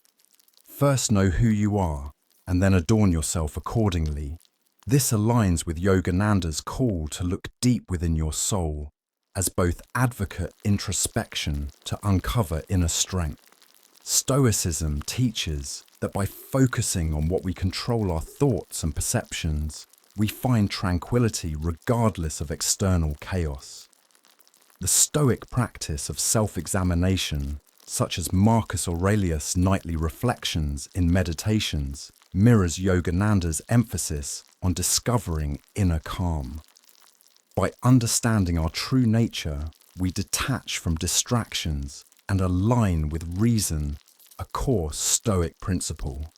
"First know who you are, and then adorn yourself accordingly." This aligns with Yogananda's call to look deep within your soul, as both advocate introspection to uncover inner strength. Stoicism teaches that by focusing on what we control our thoughts and perceptions, we find tranquility regardless of external chaos. The Stoic practice of self-examination, such as Marcus Aurelius' nightly reflections in Meditations, mirrors Yogananda's emphasis on discovering inner calm. By understanding our true nature, we detach from distractions and align with reason, a core Stoic principle.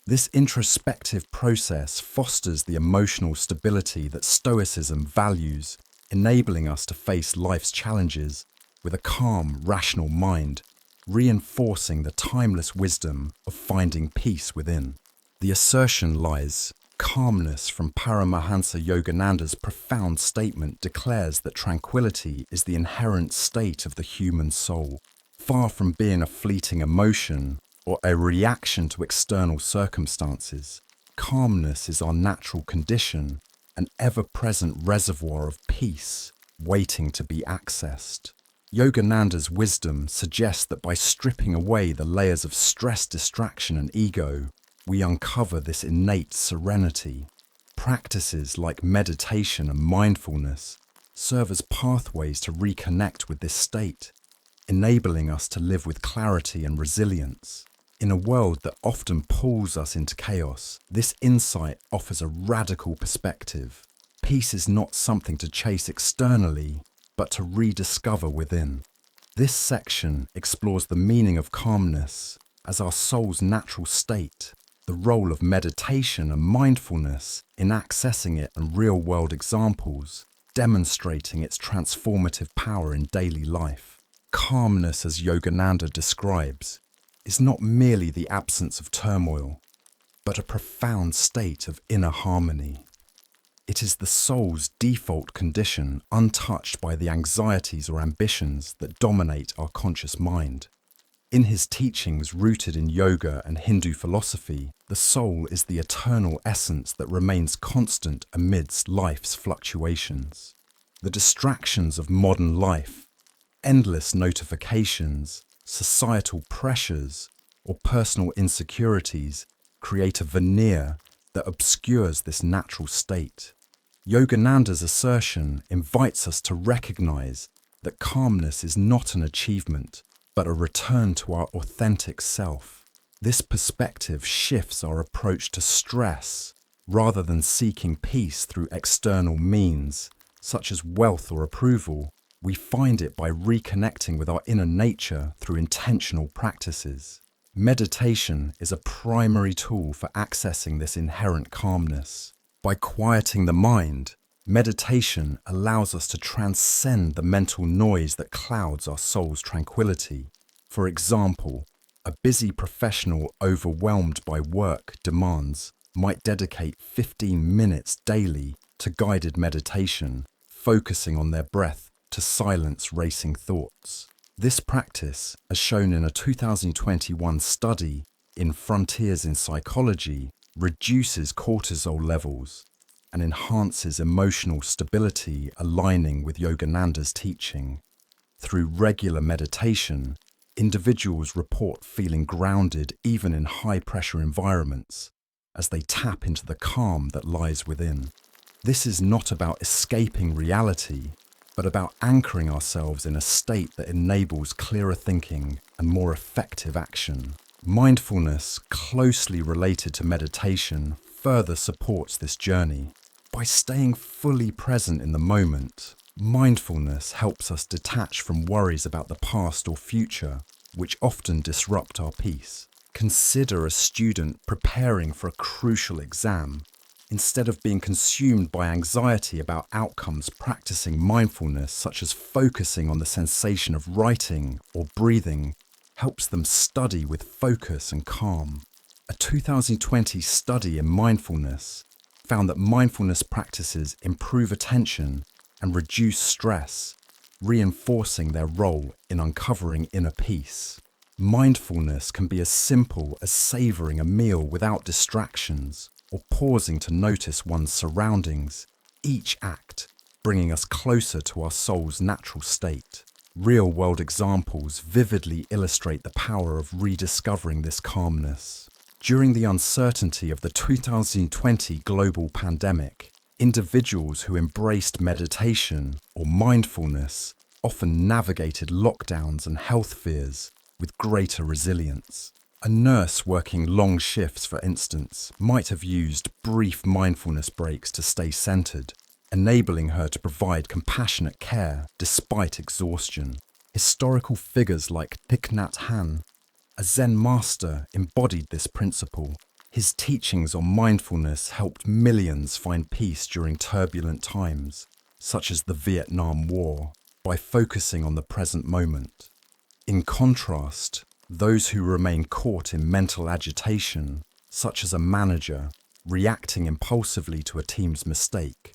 This introspective process fosters the emotional stability that Stoicism values, enabling us to face life's challenges with a calm, rational mind, reinforcing the timeless wisdom of finding peace within. The assertion lies, calmness from Paramahansa Yogananda's profound statement declares that tranquility is the inherent state of the human soul. Far from being a fleeting emotion or a reaction to external circumstances, calmness is our natural condition, an ever-present reservoir of peace waiting to be accessed. Yogananda's wisdom suggests that by stripping away the layers of stress, distraction, and ego, we uncover this innate serenity. Practices like meditation and mindfulness serve as pathways to reconnect with this state, enabling us to live with clarity and resilience. In a world that often pulls us into chaos, this insight offers a radical perspective. Peace is not something to chase externally, but to rediscover within. This section explores the meaning of calmness as our soul's natural state, the role of meditation and mindfulness in accessing it, and real-world examples demonstrating its transformative power in daily life. Calmness, as Yogananda describes, is not merely the absence of turmoil, but a profound state of inner harmony. It is the soul's default condition, untouched by the anxieties or ambitions that dominate our conscious mind. In his teachings rooted in yoga and Hindu philosophy, the soul is the eternal essence that remains constant amidst life's fluctuations. The distractions of modern life, endless notifications, societal pressures, or personal insecurities create a veneer that obscures this natural state. Yogananda's assertion invites us to recognize that calmness is not an achievement, but a return to our authentic self. This perspective shifts our approach to stress. Rather than seeking peace through external means, such as wealth or approval, we find it by reconnecting with our inner nature through intentional practices. Meditation is a primary tool for accessing this inherent calmness. By quieting the mind, meditation allows us to transcend the mental noise that clouds our soul's tranquility. For example, a busy professional overwhelmed by work demands might dedicate 15 minutes daily to guided meditation, focusing on their breath to silence racing thoughts. This practice, as shown in a 2021 study in Frontiers in Psychology, reduces cortisol levels and enhances emotional stability, aligning with Yogananda's teaching. Through regular meditation, individuals report feeling grounded even in high-pressure environments as they tap into the calm that lies within. This is not about escaping reality, but about anchoring ourselves in a state that enables clearer thinking and more effective action. Mindfulness, closely related to meditation, further supports this journey. By staying fully present in the moment, mindfulness helps us detach from worries about the past or future, which often disrupt our peace. Consider a student preparing for a crucial exam. Instead of being consumed by anxiety about outcomes, practicing mindfulness, such as focusing on the sensation of writing or breathing, helps them study with focus and calm. A 2020 study in mindfulness found that mindfulness practices improve attention and reduce stress, reinforcing their role in uncovering inner peace. Mindfulness can be as simple as savoring a meal without distractions or pausing to notice one's surroundings, each act bringing us closer to our soul's natural state. Real-world examples vividly illustrate the power of rediscovering this calmness. During the uncertainty of the 2020 global pandemic, individuals who embraced meditation or mindfulness often navigated lockdowns and health fears with greater resilience. A nurse working long shifts, for instance, might have used brief mindfulness breaks to stay centered, enabling her to provide compassionate care despite exhaustion. Historical figures like Thich Nhat Hanh, a Zen master, embodied this principle. His teachings on mindfulness helped millions find peace during turbulent times, such as the Vietnam War, by focusing on the present moment. In contrast, those who remain caught in mental agitation, such as a manager reacting impulsively to a team's mistake,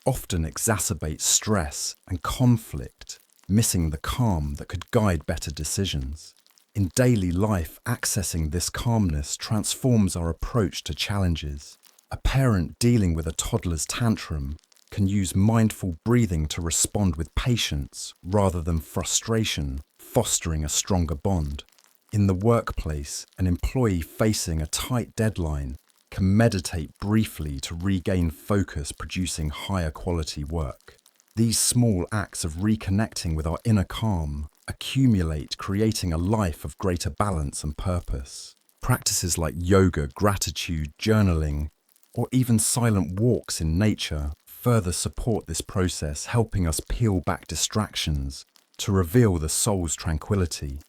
often exacerbate stress and conflict, missing the calm that could guide better decisions. In daily life, accessing this calmness transforms our approach to challenges. A parent dealing with a toddler's tantrum can use mindful breathing to respond with patience rather than frustration, fostering a stronger bond. In the workplace, an employee facing a tight deadline can meditate briefly to regain focus, producing higher quality work. These small acts of reconnecting with our inner calm accumulate, creating a life of greater balance and purpose. Practices like yoga, gratitude, journaling, or even silent walks in nature further support this process, helping us peel back distractions, to reveal the soul's tranquility.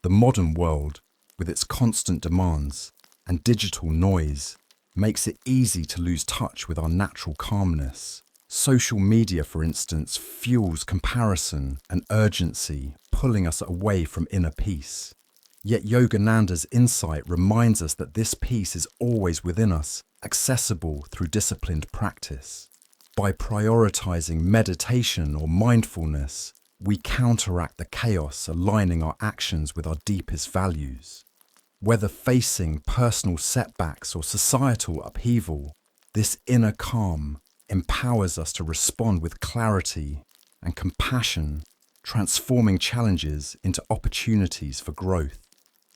The modern world, with its constant demands and digital noise, makes it easy to lose touch with our natural calmness. Social media, for instance, fuels comparison and urgency, pulling us away from inner peace. Yet Yogananda's insight reminds us that this peace is always within us, accessible through disciplined practice. By prioritizing meditation or mindfulness, we counteract the chaos, aligning our actions with our deepest values. Whether facing personal setbacks or societal upheaval, this inner calm empowers us to respond with clarity and compassion, transforming challenges into opportunities for growth.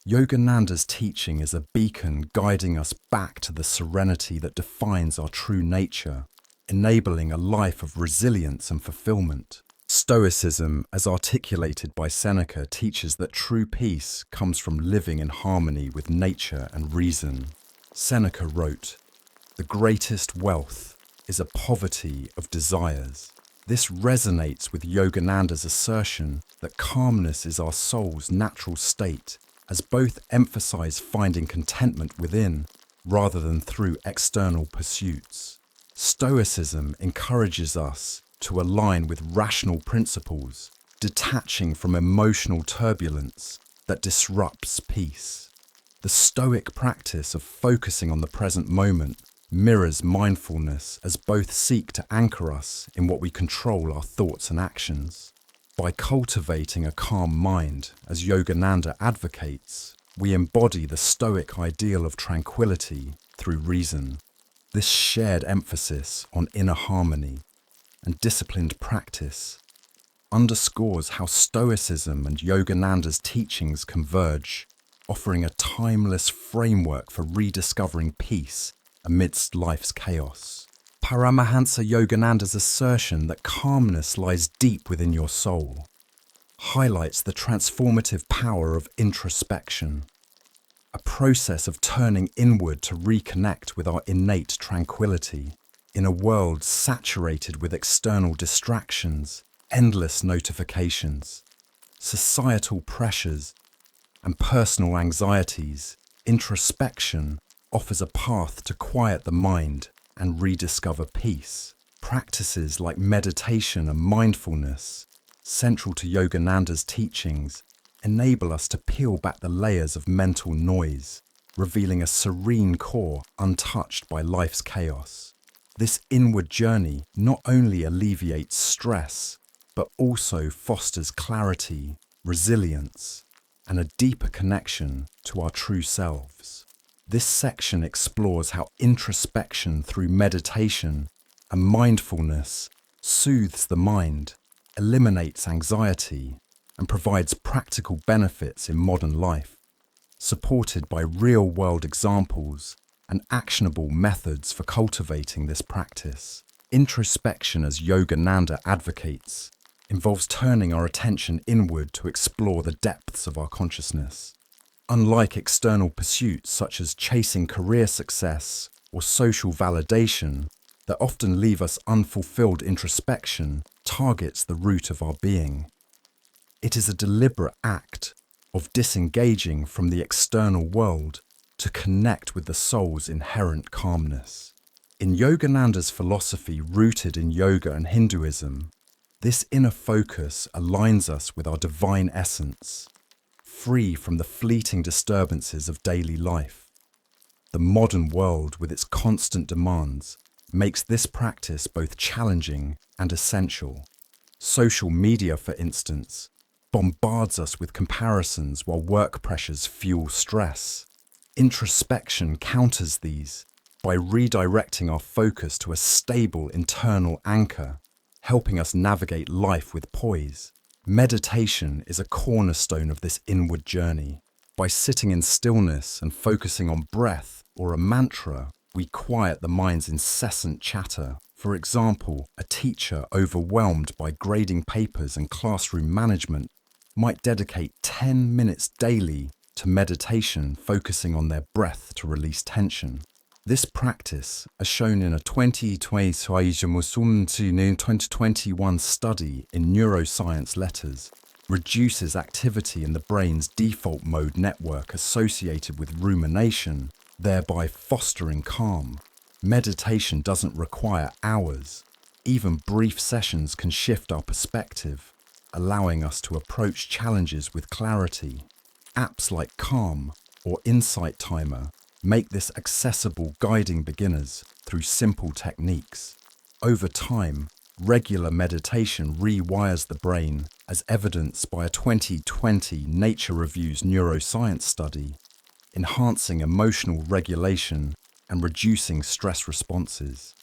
Yogananda's teaching is a beacon guiding us back to the serenity that defines our true nature, enabling a life of resilience and fulfillment. Stoicism, as articulated by Seneca, teaches that true peace comes from living in harmony with nature and reason. Seneca wrote, "The greatest wealth is a poverty of desires." This resonates with Yogananda's assertion that calmness is our soul's natural state, as both emphasize finding contentment within rather than through external pursuits. Stoicism encourages us to align with rational principles, detaching from emotional turbulence that disrupts peace. The Stoic practice of focusing on the present moment mirrors mindfulness, as both seek to anchor us in what we control our thoughts and actions. By cultivating a calm mind, as Yogananda advocates, we embody the Stoic ideal of tranquility through reason. This shared emphasis on inner harmony and disciplined practice underscores how Stoicism and Yogananda's teachings converge, offering a timeless framework for rediscovering peace amidst life's chaos. Paramahansa Yogananda's assertion that calmness lies deep within your soul highlights the transformative power of introspection, a process of turning inward to reconnect with our innate tranquility. In a world saturated with external distractions, endless notifications, societal pressures, and personal anxieties, introspection offers a path to quiet the mind and rediscover peace. Practices like meditation and mindfulness, central to Yogananda's teachings, enable us to peel back the layers of mental noise, revealing a serene core untouched by life's chaos. This inward journey not only alleviates stress, but also fosters clarity, resilience, and a deeper connection to our true selves. This section explores how introspection through meditation and mindfulness soothes the mind, eliminates anxiety, and provides practical benefits in modern life, supported by real-world examples and actionable methods for cultivating this practice. Introspection, as Yogananda advocates, involves turning our attention inward to explore the depths of our consciousness. Unlike external pursuits such as chasing career success or social validation that often leave us unfulfilled, introspection targets the root of our being. It is a deliberate act of disengaging from the external world to connect with the soul's inherent calmness. In Yogananda's philosophy rooted in yoga and Hinduism, this inner focus aligns us with our divine essence, free from the fleeting disturbances of daily life. The modern world, with its constant demands, makes this practice both challenging and essential. Social media, for instance, bombards us with comparisons while work pressures fuel stress. Introspection counters these by redirecting our focus to a stable internal anchor, helping us navigate life with poise. Meditation is a cornerstone of this inward journey. By sitting in stillness and focusing on breath or a mantra, we quiet the mind's incessant chatter. For example, a teacher overwhelmed by grading papers and classroom management might dedicate 10 minutes daily to meditation, focusing on their breath to release tension. This practice, as shown in a 2021 study in Neuroscience Letters, reduces activity in the brain's default mode network associated with rumination, thereby fostering calm. Meditation doesn't require hours. Even brief sessions can shift our perspective, allowing us to approach challenges with clarity. Apps like Calm or Insight Timer make this accessible, guiding beginners through simple techniques. Over time, regular meditation rewires the brain, as evidenced by a 2020 Nature Reviews neuroscience study, enhancing emotional regulation and reducing stress responses.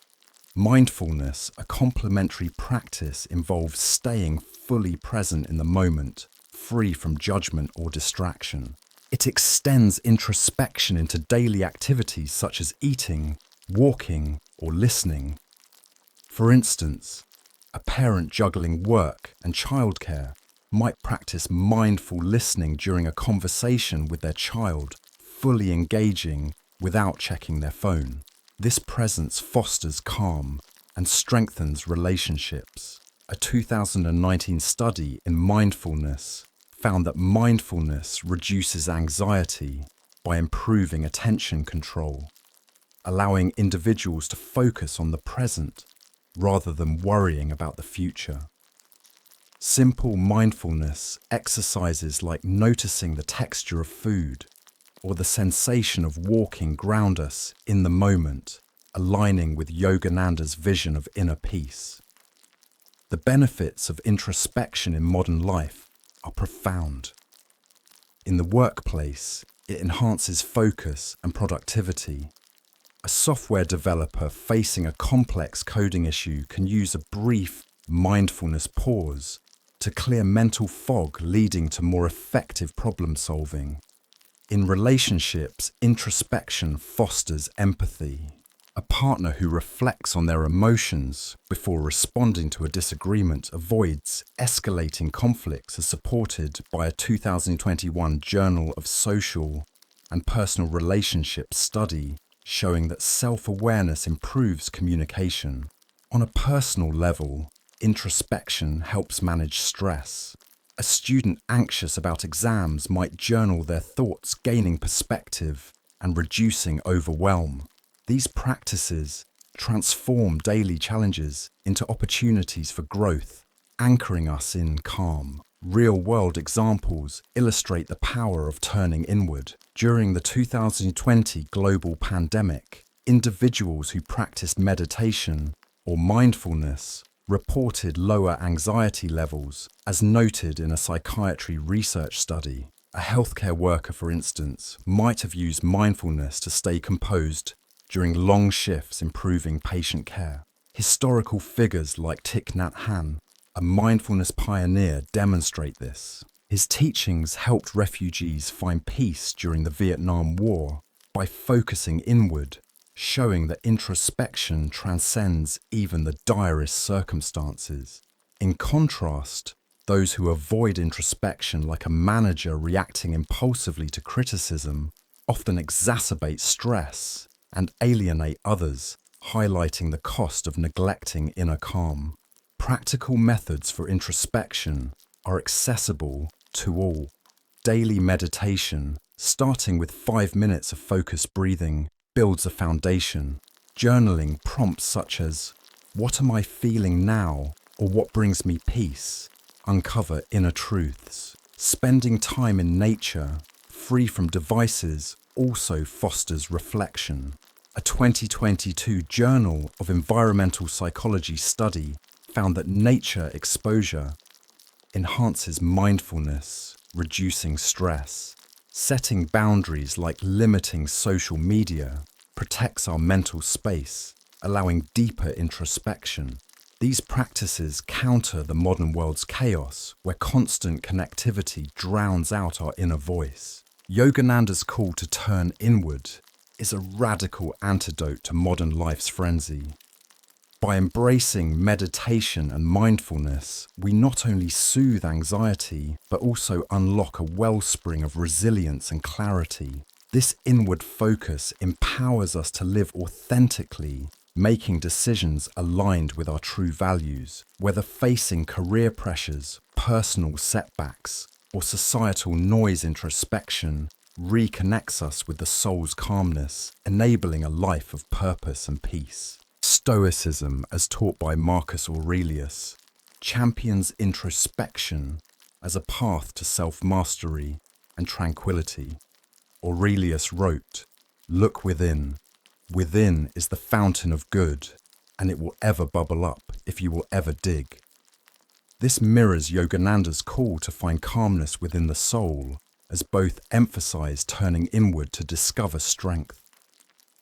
Mindfulness, a complementary practice, involves staying fully present in the moment, free from judgment or distraction. It extends introspection into daily activities such as eating, walking, or listening. For instance, a parent juggling work and childcare might practice mindful listening during a conversation with their child, fully engaging without checking their phone. This presence fosters calm and strengthens relationships. A 2019 study in mindfulness found that mindfulness reduces anxiety by improving attention control, allowing individuals to focus on the present rather than worrying about the future. Simple mindfulness exercises like noticing the texture of food or the sensation of walking ground us in the moment, aligning with Yogananda's vision of inner peace. The benefits of introspection in modern life are profound. In the workplace, it enhances focus and productivity. A software developer facing a complex coding issue can use a brief mindfulness pause to clear mental fog, leading to more effective problem solving. In relationships, introspection fosters empathy. A partner who reflects on their emotions before responding to a disagreement avoids escalating conflicts, as supported by a 2021 Journal of Social and Personal Relationships study showing that self-awareness improves communication. On a personal level, introspection helps manage stress. A student anxious about exams might journal their thoughts, gaining perspective and reducing overwhelm. These practices transform daily challenges into opportunities for growth, anchoring us in calm. Real-world examples illustrate the power of turning inward. During the 2020 global pandemic, individuals who practiced meditation or mindfulness reported lower anxiety levels, as noted in a psychiatry research study. A healthcare worker, for instance, might have used mindfulness to stay composed during long shifts, improving patient care. Historical figures like Thich Nhat Hanh, a mindfulness pioneer, demonstrate this. His teachings helped refugees find peace during the Vietnam War by focusing inward, showing that introspection transcends even the direst circumstances. In contrast, those who avoid introspection, like a manager reacting impulsively to criticism, often exacerbate stress and alienate others, highlighting the cost of neglecting inner calm. Practical methods for introspection are accessible to all. Daily meditation, starting with 5 minutes of focused breathing, builds a foundation. Journaling prompts such as, "What am I feeling now?" or "What brings me peace?" uncover inner truths. Spending time in nature, free from devices, also fosters reflection. A 2022 Journal of Environmental Psychology study found that nature exposure enhances mindfulness, reducing stress. Setting boundaries like limiting social media protects our mental space, allowing deeper introspection. These practices counter the modern world's chaos, where constant connectivity drowns out our inner voice. Yogananda's call to turn inward is a radical antidote to modern life's frenzy. By embracing meditation and mindfulness, we not only soothe anxiety, but also unlock a wellspring of resilience and clarity. This inward focus empowers us to live authentically, making decisions aligned with our true values, whether facing career pressures, personal setbacks, or societal noise. Introspection reconnects us with the soul's calmness, enabling a life of purpose and peace. Stoicism, as taught by Marcus Aurelius, champions introspection as a path to self-mastery and tranquility. Aurelius wrote, "Look within. Within is the fountain of good, and it will ever bubble up if you will ever dig." This mirrors Yogananda's call to find calmness within the soul, as both emphasize turning inward to discover strength.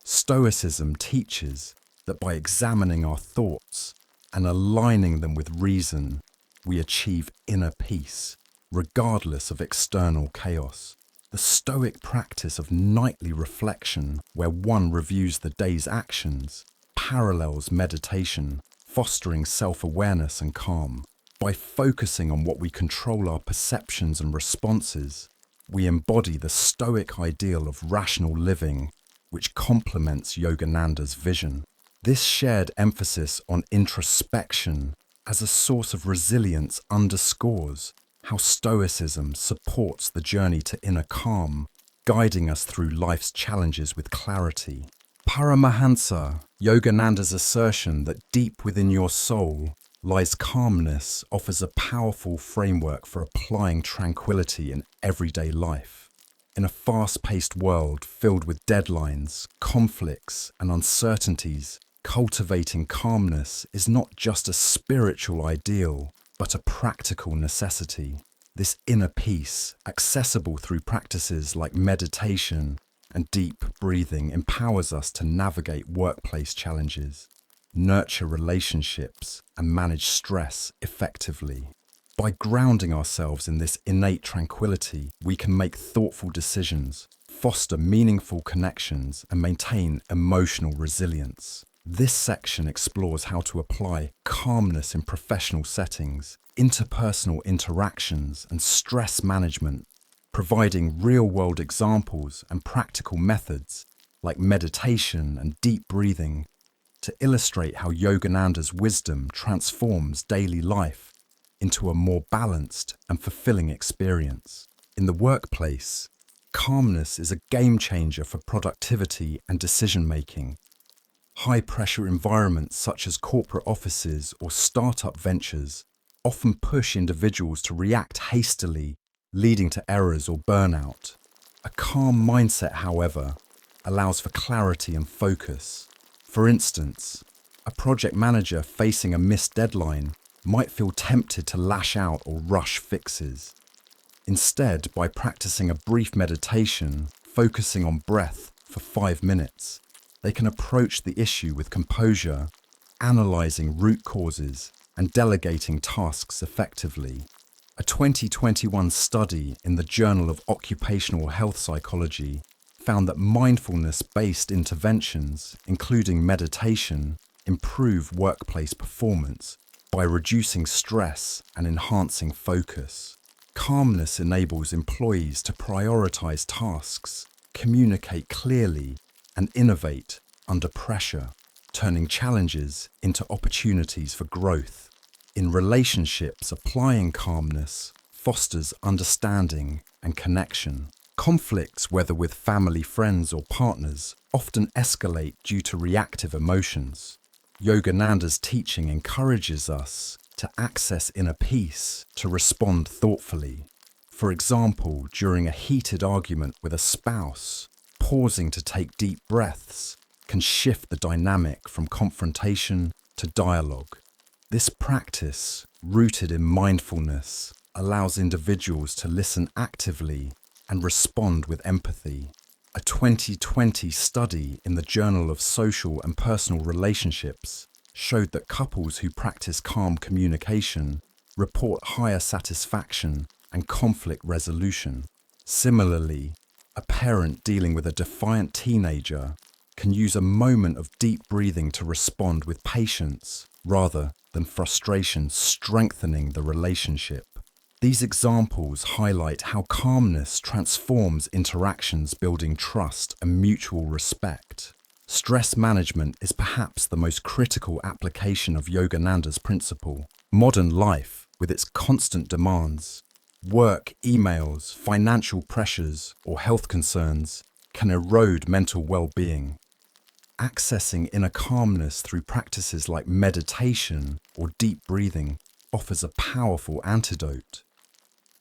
Stoicism teaches that by examining our thoughts and aligning them with reason, we achieve inner peace, regardless of external chaos. The Stoic practice of nightly reflection, where one reviews the day's actions, parallels meditation, fostering self-awareness and calm. By focusing on what we control our perceptions and responses, we embody the Stoic ideal of rational living, which complements Yogananda's vision. This shared emphasis on introspection as a source of resilience underscores how Stoicism supports the journey to inner calm, guiding us through life's challenges with clarity. Paramahansa, Yogananda's assertion that deep within your soul lies calmness, offers a powerful framework for applying tranquility in everyday life. In a fast-paced world filled with deadlines, conflicts, and uncertainties, cultivating calmness is not just a spiritual ideal, but a practical necessity. This inner peace, accessible through practices like meditation and deep breathing, empowers us to navigate workplace challenges, nurture relationships, and manage stress effectively. By grounding ourselves in this innate tranquility, we can make thoughtful decisions, foster meaningful connections, and maintain emotional resilience. This section explores how to apply calmness in professional settings, interpersonal interactions, and stress management, providing real-world examples and practical methods like meditation and deep breathing to illustrate how Yogananda's wisdom transforms daily life into a more balanced and fulfilling experience. In the workplace, calmness is a game changer for productivity and decision-making. High-pressure environments such as corporate offices or startup ventures often push individuals to react hastily, leading to errors or burnout. A calm mindset, however, allows for clarity and focus. For instance, a project manager facing a missed deadline might feel tempted to lash out or rush fixes. Instead, by practicing a brief meditation, focusing on breath for 5 minutes, they can approach the issue with composure, analyzing root causes and delegating tasks effectively. A 2021 study in the Journal of Occupational Health Psychology found that mindfulness-based interventions, including meditation, improve workplace performance by reducing stress and enhancing focus. Calmness enables employees to prioritize tasks, communicate clearly, and innovate under pressure, turning challenges into opportunities for growth. In relationships, applying calmness fosters understanding and connection. Conflicts, whether with family, friends, or partners, often escalate due to reactive emotions. Yogananda's teaching encourages us to access inner peace, to respond thoughtfully. For example, during a heated argument with a spouse, pausing to take deep breaths can shift the dynamic from confrontation to dialogue. This practice, rooted in mindfulness, allows individuals to listen actively and respond with empathy. A 2020 study in the Journal of Social and Personal Relationships showed that couples who practice calm communication report higher satisfaction and conflict resolution. Similarly, a parent dealing with a defiant teenager can use a moment of deep breathing to respond with patience rather than frustration, strengthening the relationship. These examples highlight how calmness transforms interactions, building trust and mutual respect. Stress management is perhaps the most critical application of Yogananda's principle. Modern life, with its constant demands, work, emails, financial pressures, or health concerns, can erode mental well-being. Accessing inner calmness through practices like meditation or deep breathing offers a powerful antidote.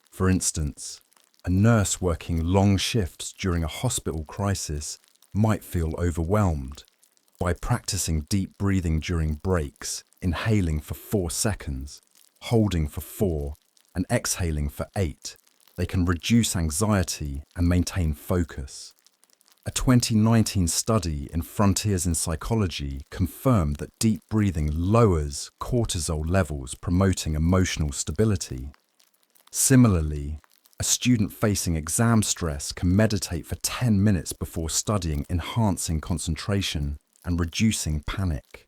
For instance, a nurse working long shifts during a hospital crisis might feel overwhelmed. By practicing deep breathing during breaks, inhaling for 4 seconds, holding for 4, and exhaling for 8, they can reduce anxiety and maintain focus. A 2019 study in Frontiers in Psychology confirmed that deep breathing lowers cortisol levels, promoting emotional stability. Similarly, a student facing exam stress can meditate for 10 minutes before studying, enhancing concentration and reducing panic.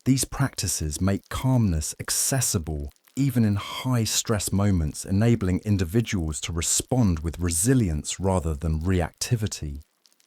These practices make calmness accessible even in high-stress moments, enabling individuals to respond with resilience rather than reactivity.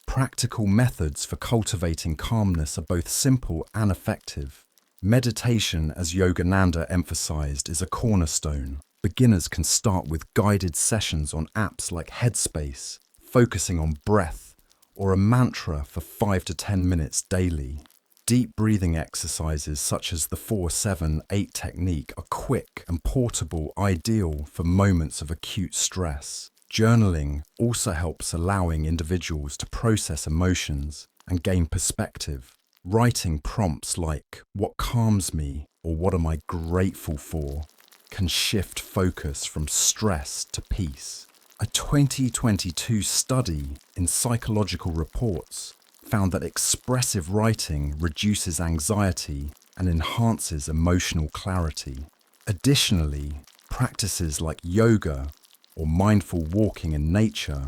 Practical methods for cultivating calmness are both simple and effective. Meditation, as Yogananda emphasized, is a cornerstone. Beginners can start with guided sessions on apps like Headspace, focusing on breath, or a mantra for 5 to 10 minutes daily. Deep breathing exercises such as the 4-7-8 technique are quick and portable, ideal for moments of acute stress. Journaling also helps, allowing individuals to process emotions and gain perspective. Writing prompts like, "What calms me?" or "What am I grateful for?" can shift focus from stress to peace. A 2022 study in Psychological Reports found that expressive writing reduces anxiety and enhances emotional clarity. Additionally, practices like yoga or mindful walking in nature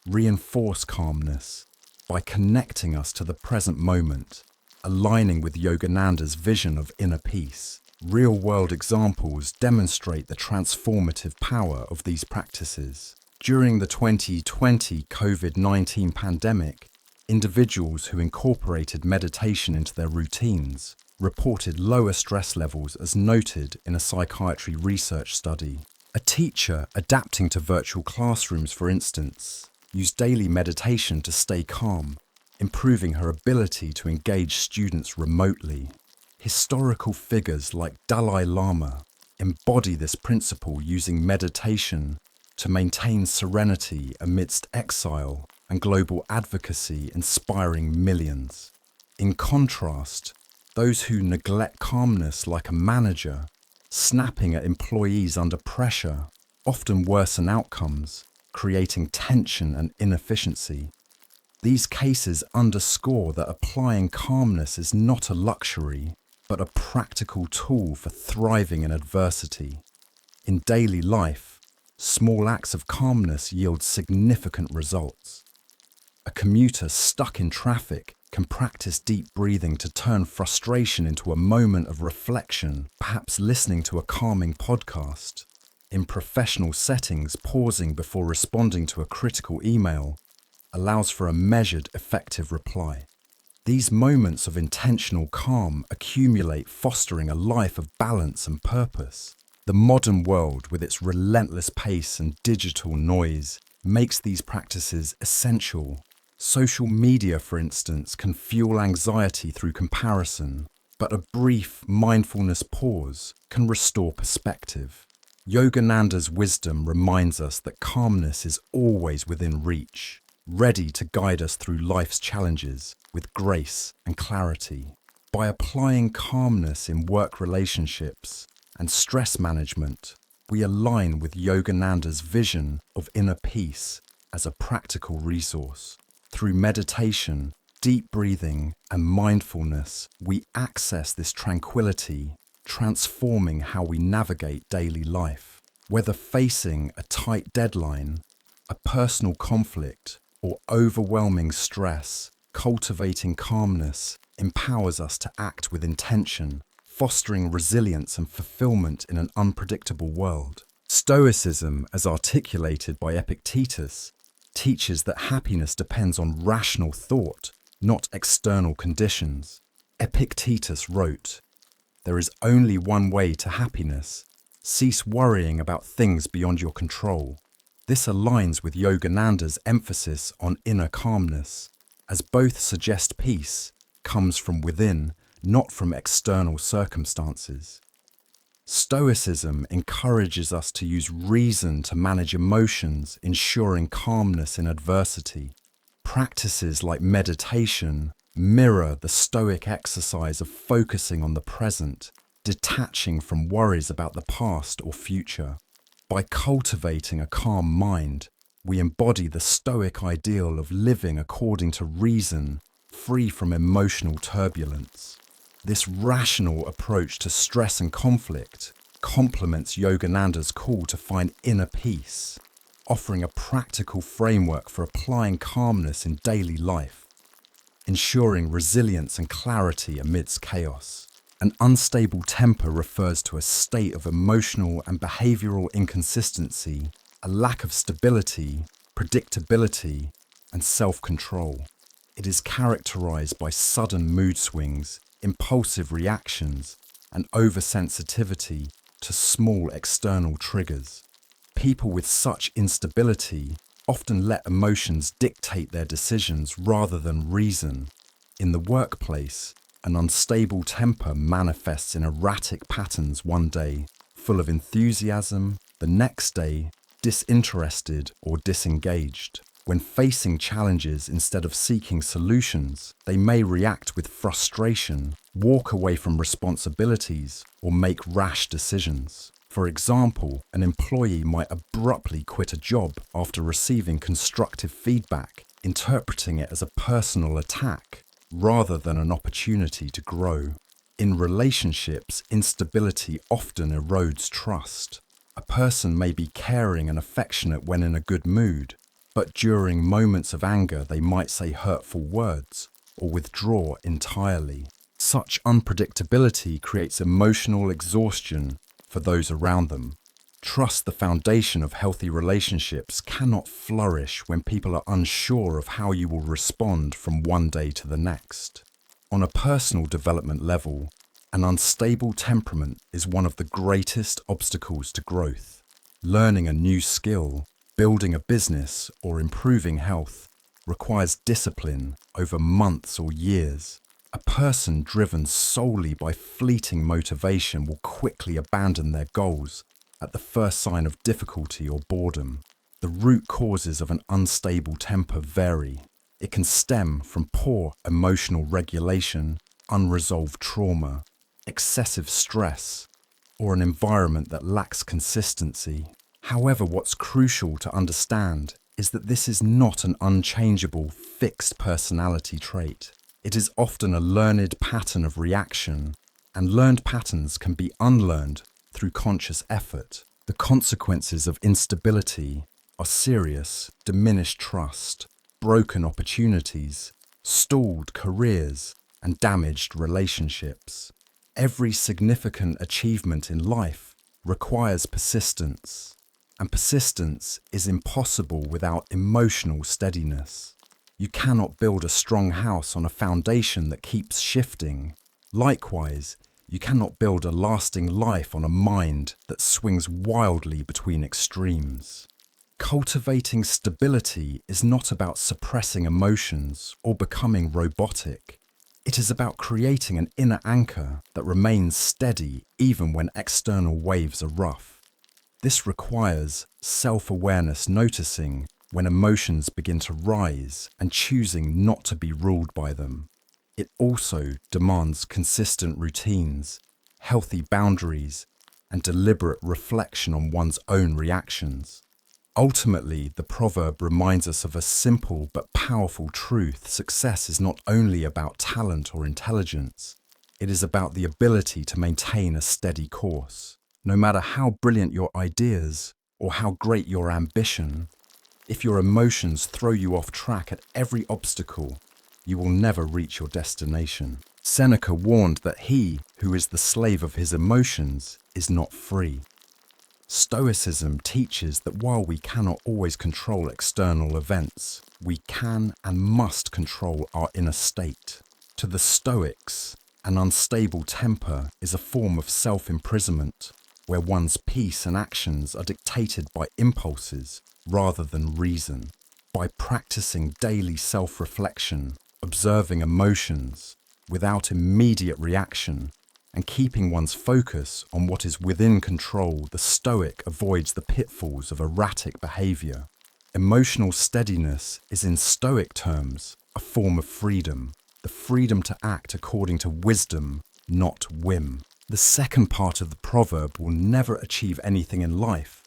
reinforce calmness by connecting us to the present moment, aligning with Yogananda's vision of inner peace. Real-world examples demonstrate the transformative power of these practices. During the 2020 COVID-19 pandemic, individuals who incorporated meditation into their routines reported lower stress levels, as noted in a psychiatry research study. A teacher adapting to virtual classrooms, for instance, used daily meditation to stay calm, improving her ability to engage students remotely. Historical figures like Dalai Lama embody this principle, using meditation to maintain serenity amidst exile, and global advocacy inspiring millions. In contrast, those who neglect calmness, like a manager snapping at employees under pressure, often worsen outcomes, creating tension and inefficiency. These cases underscore that applying calmness is not a luxury, but a practical tool for thriving in adversity. In daily life, small acts of calmness yield significant results. A commuter stuck in traffic can practice deep breathing to turn frustration into a moment of reflection, perhaps listening to a calming podcast. In professional settings, pausing before responding to a critical email allows for a measured, effective reply. These moments of intentional calm accumulate, fostering a life of balance and purpose. The modern world, with its relentless pace and digital noise, makes these practices essential. Social media, for instance, can fuel anxiety through comparison, but a brief mindfulness pause can restore perspective. Yogananda's wisdom reminds us that calmness is always within reach, ready to guide us through life's challenges with grace and clarity. By applying calmness in work relationships and stress management, we align with Yogananda's vision of inner peace as a practical resource. Through meditation, deep breathing, and mindfulness, we access this tranquility, transforming how we navigate daily life. Whether facing a tight deadline, a personal conflict, or overwhelming stress, cultivating calmness empowers us to act with intention, fostering resilience and fulfillment in an unpredictable world. Stoicism, as articulated by Epictetus, teaches that happiness depends on rational thought not external conditions. Epictetus wrote, "There is only one way to happiness. Cease worrying about things beyond your control." This aligns with Yogananda's emphasis on inner calmness, as both suggest peace comes from within, not from external circumstances. Stoicism encourages us to use reason to manage emotions, ensuring calmness in adversity. Practices like meditation mirror the Stoic exercise of focusing on the present, detaching from worries about the past or future. By cultivating a calm mind, we embody the Stoic ideal of living according to reason, free from emotional turbulence. This rational approach to stress and conflict complements Yogananda's call to find inner peace, offering a practical framework for applying calmness in daily life, ensuring resilience and clarity amidst chaos. An unstable temper refers to a state of emotional and behavioral inconsistency, a lack of stability, predictability, and self-control. It is characterized by sudden mood swings, impulsive reactions, and oversensitivity to small external triggers. People with such instability often let emotions dictate their decisions rather than reason. In the workplace, an unstable temper manifests in erratic patterns one day, full of enthusiasm, the next day, disinterested or disengaged. When facing challenges instead of seeking solutions, they may react with frustration, walk away from responsibilities, or make rash decisions. For example, an employee might abruptly quit a job after receiving constructive feedback, interpreting it as a personal attack rather than an opportunity to grow. In relationships, instability often erodes trust. A person may be caring and affectionate when in a good mood, but during moments of anger they might say hurtful words or withdraw entirely. Such unpredictability creates emotional exhaustion for those around them. Trust, the foundation of healthy relationships, cannot flourish when people are unsure of how you will respond from one day to the next. On a personal development level, an unstable temperament is one of the greatest obstacles to growth. Learning a new skill, building a business, or improving health requires discipline over months or years. A person driven solely by fleeting motivation will quickly abandon their goals at the first sign of difficulty or boredom. The root causes of an unstable temper vary. It can stem from poor emotional regulation, unresolved trauma, excessive stress, or an environment that lacks consistency. However, what's crucial to understand is that this is not an unchangeable, fixed personality trait. It is often a learned pattern of reaction, and learned patterns can be unlearned through conscious effort. The consequences of instability are serious: diminished trust, broken opportunities, stalled careers, and damaged relationships. Every significant achievement in life requires persistence, and persistence is impossible without emotional steadiness. You cannot build a strong house on a foundation that keeps shifting. Likewise, you cannot build a lasting life on a mind that swings wildly between extremes. Cultivating stability is not about suppressing emotions or becoming robotic. It is about creating an inner anchor that remains steady even when external waves are rough. This requires self-awareness, noticing when emotions begin to rise and choosing not to be ruled by them. It also demands consistent routines, healthy boundaries, and deliberate reflection on one's own reactions. Ultimately, the proverb reminds us of a simple but powerful truth: success is not only about talent or intelligence, it is about the ability to maintain a steady course. No matter how brilliant your ideas or how great your ambition, if your emotions throw you off track at every obstacle, you will never reach your destination. Seneca warned that he who is the slave of his emotions is not free. Stoicism teaches that while we cannot always control external events, we can and must control our inner state. To the Stoics, an unstable temper is a form of self-imprisonment, where one's peace and actions are dictated by impulses rather than reason. By practicing daily self-reflection, observing emotions without immediate reaction, and keeping one's focus on what is within control, the Stoic avoids the pitfalls of erratic behavior. Emotional steadiness is, in Stoic terms, a form of freedom, the freedom to act according to wisdom, not whim. The second part of the proverb, will never achieve anything in life,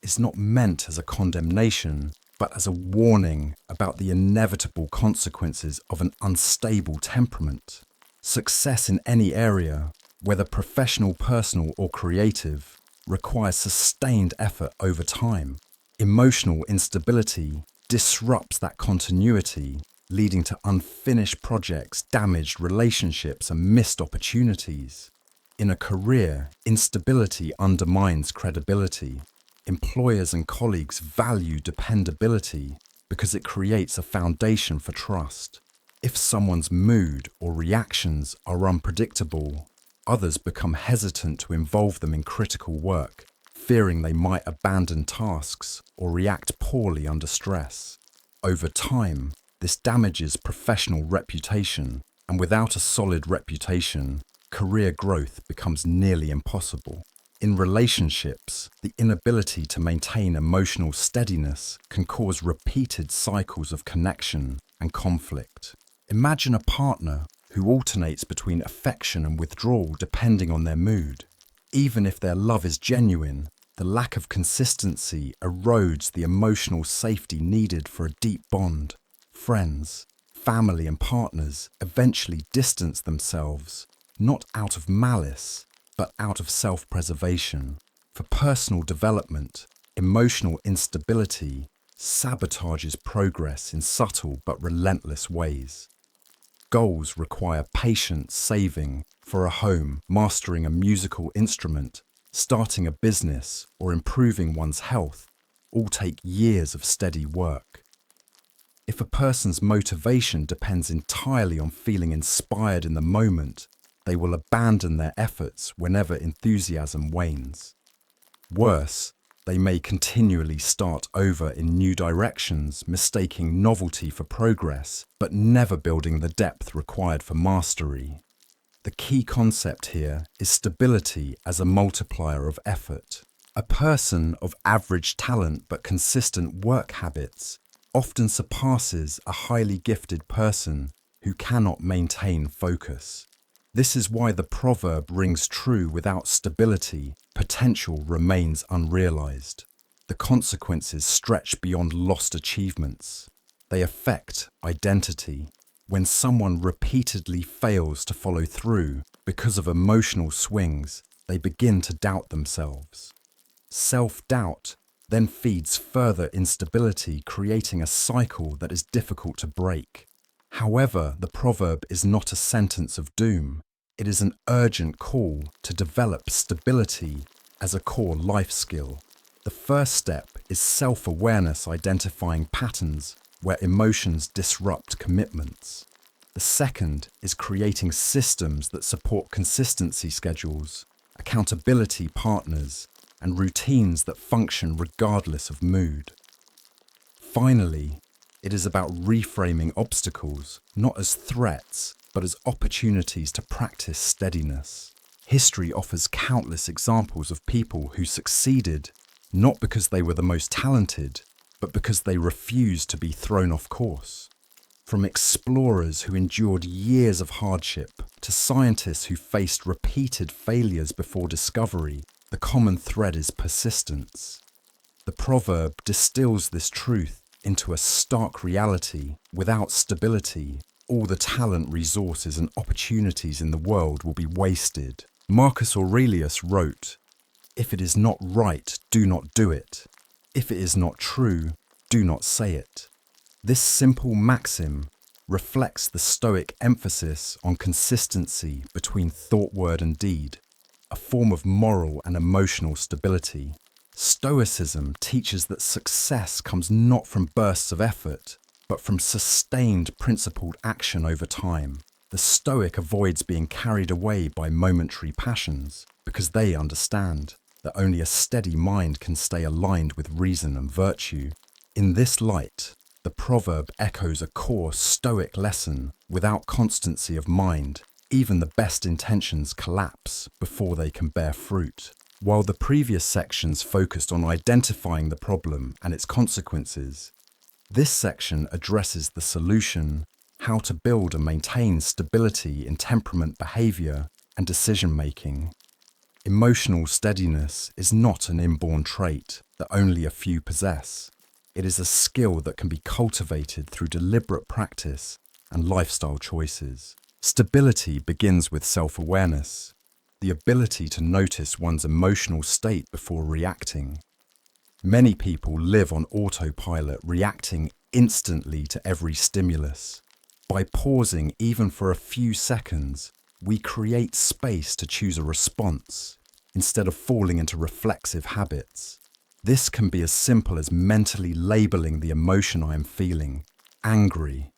is not meant as a condemnation, but as a warning about the inevitable consequences of an unstable temperament. Success in any area, whether professional, personal, or creative, requires sustained effort over time. Emotional instability disrupts that continuity, leading to unfinished projects, damaged relationships, and missed opportunities. In a career, instability undermines credibility. Employers and colleagues value dependability because it creates a foundation for trust. If someone's mood or reactions are unpredictable, others become hesitant to involve them in critical work, fearing they might abandon tasks or react poorly under stress. Over time, this damages professional reputation, and without a solid reputation, career growth becomes nearly impossible. In relationships, the inability to maintain emotional steadiness can cause repeated cycles of connection and conflict. Imagine a partner who alternates between affection and withdrawal depending on their mood. Even if their love is genuine, the lack of consistency erodes the emotional safety needed for a deep bond. Friends, family, and partners eventually distance themselves, not out of malice, but out of self-preservation. For personal development, emotional instability sabotages progress in subtle but relentless ways. Goals require patient saving for a home, mastering a musical instrument, starting a business, or improving one's health all take years of steady work. If a person's motivation depends entirely on feeling inspired in the moment, they will abandon their efforts whenever enthusiasm wanes. Worse, they may continually start over in new directions, mistaking novelty for progress, but never building the depth required for mastery. The key concept here is stability as a multiplier of effort. A person of average talent but consistent work habits often surpasses a highly gifted person who cannot maintain focus. This is why the proverb rings true: without stability, potential remains unrealized. The consequences stretch beyond lost achievements. They affect identity. When someone repeatedly fails to follow through because of emotional swings, they begin to doubt themselves. Self-doubt then feeds further instability, creating a cycle that is difficult to break. However, the proverb is not a sentence of doom. It is an urgent call to develop stability as a core life skill. The first step is self-awareness, identifying patterns where emotions disrupt commitments. The second is creating systems that support consistency schedules, accountability partners, and routines that function regardless of mood. Finally, it is about reframing obstacles, not as threats, but as opportunities to practice steadiness. History offers countless examples of people who succeeded not because they were the most talented, but because they refused to be thrown off course. From explorers who endured years of hardship to scientists who faced repeated failures before discovery, the common thread is persistence. The proverb distills this truth into a stark reality. Without stability, all the talent, resources, and opportunities in the world will be wasted. Marcus Aurelius wrote, "If it is not right, do not do it. If it is not true, do not say it." This simple maxim reflects the Stoic emphasis on consistency between thought, word, and deed, a form of moral and emotional stability. Stoicism teaches that success comes not from bursts of effort, but from sustained principled action over time. The Stoic avoids being carried away by momentary passions because they understand that only a steady mind can stay aligned with reason and virtue. In this light, the proverb echoes a core Stoic lesson: without constancy of mind, even the best intentions collapse before they can bear fruit. While the previous sections focused on identifying the problem and its consequences, this section addresses the solution: how to build and maintain stability in temperament, behavior, and decision-making. Emotional steadiness is not an inborn trait that only a few possess. It is a skill that can be cultivated through deliberate practice and lifestyle choices. Stability begins with self-awareness, the ability to notice one's emotional state before reacting. Many people live on autopilot, reacting instantly to every stimulus. By pausing even for a few seconds, we create space to choose a response instead of falling into reflexive habits. This can be as simple as mentally labeling the emotion I am feeling. Angry.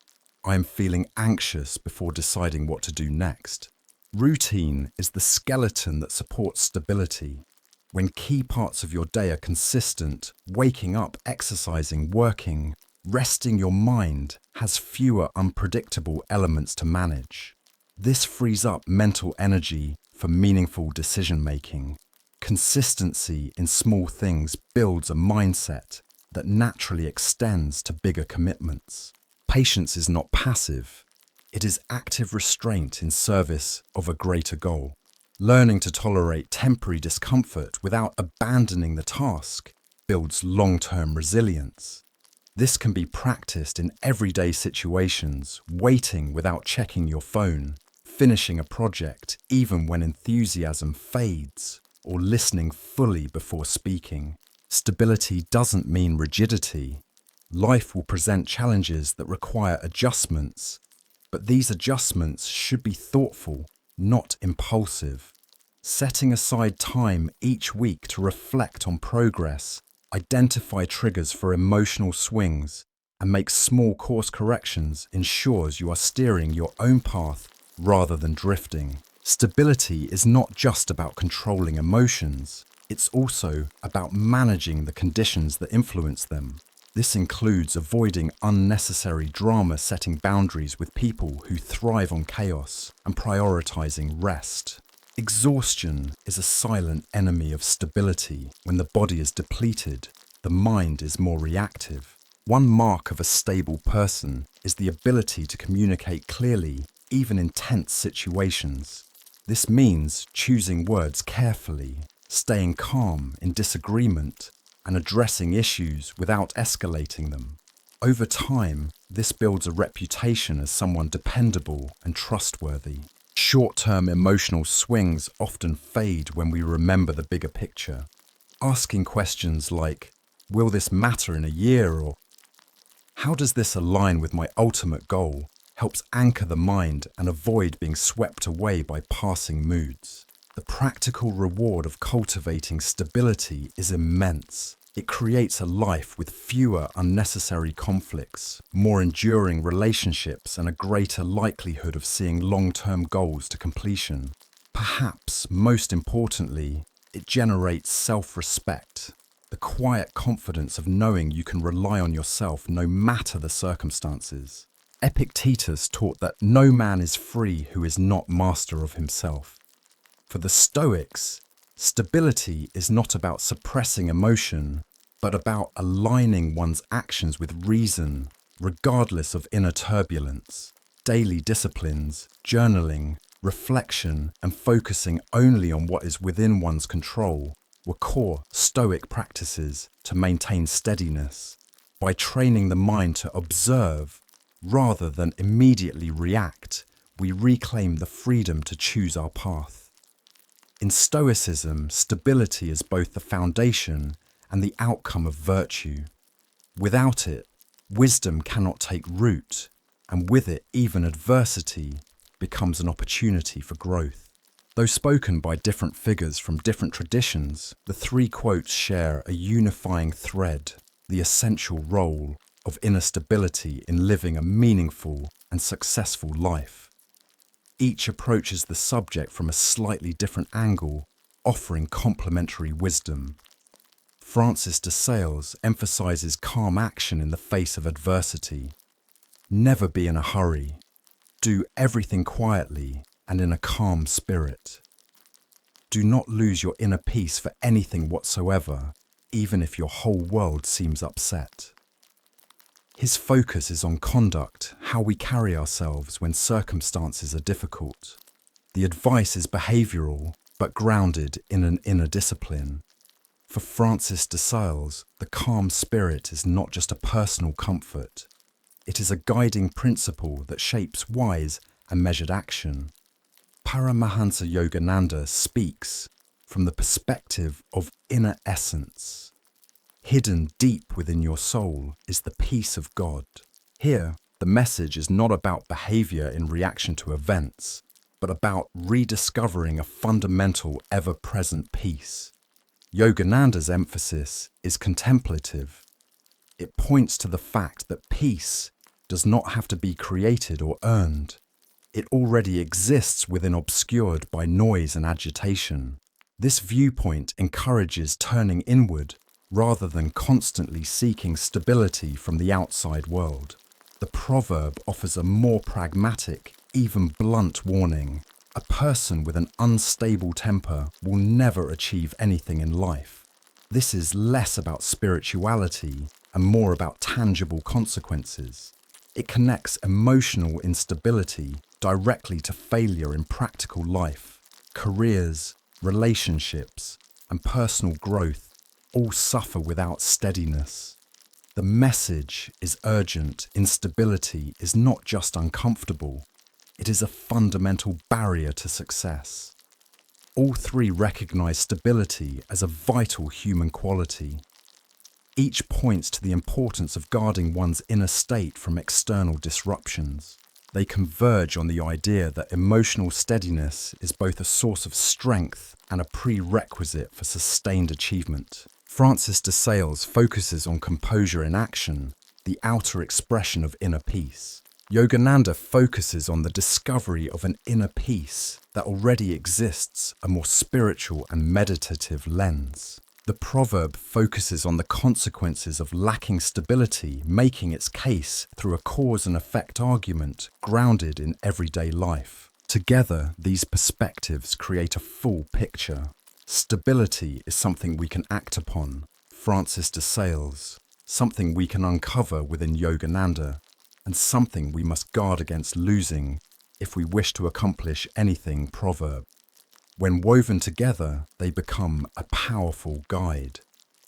I am feeling anxious before deciding what to do next. Routine is the skeleton that supports stability. When key parts of your day are consistent, waking up, exercising, working, resting your mind has fewer unpredictable elements to manage. This frees up mental energy for meaningful decision-making. Consistency in small things builds a mindset that naturally extends to bigger commitments. Patience is not passive. It is active restraint in service of a greater goal. Learning to tolerate temporary discomfort without abandoning the task builds long-term resilience. This can be practiced in everyday situations: waiting without checking your phone, finishing a project even when enthusiasm fades, or listening fully before speaking. Stability doesn't mean rigidity. Life will present challenges that require adjustments, but these adjustments should be thoughtful, not impulsive. Setting aside time each week to reflect on progress, identify triggers for emotional swings, and make small course corrections ensures you are steering your own path rather than drifting. Stability is not just about controlling emotions, it's also about managing the conditions that influence them. This includes avoiding unnecessary drama, setting boundaries with people who thrive on chaos, and prioritizing rest. Exhaustion is a silent enemy of stability. When the body is depleted, the mind is more reactive. One mark of a stable person is the ability to communicate clearly, even in tense situations. This means choosing words carefully, staying calm in disagreement, and addressing issues without escalating them. Over time, this builds a reputation as someone dependable and trustworthy. Short-term emotional swings often fade when we remember the bigger picture. Asking questions like, will this matter in a year, or how does this align with my ultimate goal, helps anchor the mind and avoid being swept away by passing moods. The practical reward of cultivating stability is immense. It creates a life with fewer unnecessary conflicts, more enduring relationships, and a greater likelihood of seeing long-term goals to completion. Perhaps most importantly, it generates self-respect, the quiet confidence of knowing you can rely on yourself no matter the circumstances. Epictetus taught that no man is free who is not master of himself. For the Stoics, stability is not about suppressing emotion, but about aligning one's actions with reason, regardless of inner turbulence. Daily disciplines, journaling, reflection, and focusing only on what is within one's control were core Stoic practices to maintain steadiness. By training the mind to observe, rather than immediately react, we reclaim the freedom to choose our path. In Stoicism, stability is both the foundation and the outcome of virtue. Without it, wisdom cannot take root, and with it, even adversity becomes an opportunity for growth. Though spoken by different figures from different traditions, the three quotes share a unifying thread: the essential role of inner stability in living a meaningful and successful life. Each approaches the subject from a slightly different angle, offering complementary wisdom. Francis de Sales emphasizes calm action in the face of adversity. Never be in a hurry. Do everything quietly and in a calm spirit. Do not lose your inner peace for anything whatsoever, even if your whole world seems upset. His focus is on conduct, how we carry ourselves when circumstances are difficult. The advice is behavioral, but grounded in an inner discipline. For Francis de Sales, the calm spirit is not just a personal comfort. It is a guiding principle that shapes wise and measured action. Paramahansa Yogananda speaks from the perspective of inner essence. Hidden deep within your soul is the peace of God. Here, the message is not about behavior in reaction to events, but about rediscovering a fundamental, ever-present peace. Yogananda's emphasis is contemplative. It points to the fact that peace does not have to be created or earned. It already exists within, obscured by noise and agitation. This viewpoint encourages turning inward rather than constantly seeking stability from the outside world. The proverb offers a more pragmatic, even blunt warning. A person with an unstable temper will never achieve anything in life. This is less about spirituality and more about tangible consequences. It connects emotional instability directly to failure in practical life. Careers, relationships, and personal growth all suffer without steadiness. The message is urgent. Instability is not just uncomfortable, it is a fundamental barrier to success. All three recognize stability as a vital human quality. Each points to the importance of guarding one's inner state from external disruptions. They converge on the idea that emotional steadiness is both a source of strength and a prerequisite for sustained achievement. Francis de Sales focuses on composure in action, the outer expression of inner peace. Yogananda focuses on the discovery of an inner peace that already exists, a more spiritual and meditative lens. The proverb focuses on the consequences of lacking stability, making its case through a cause and effect argument grounded in everyday life. Together, these perspectives create a full picture. Stability is something we can act upon, Francis de Sales, something we can uncover within Yogananda, and something we must guard against losing if we wish to accomplish anything. Proverb. When woven together, they become a powerful guide.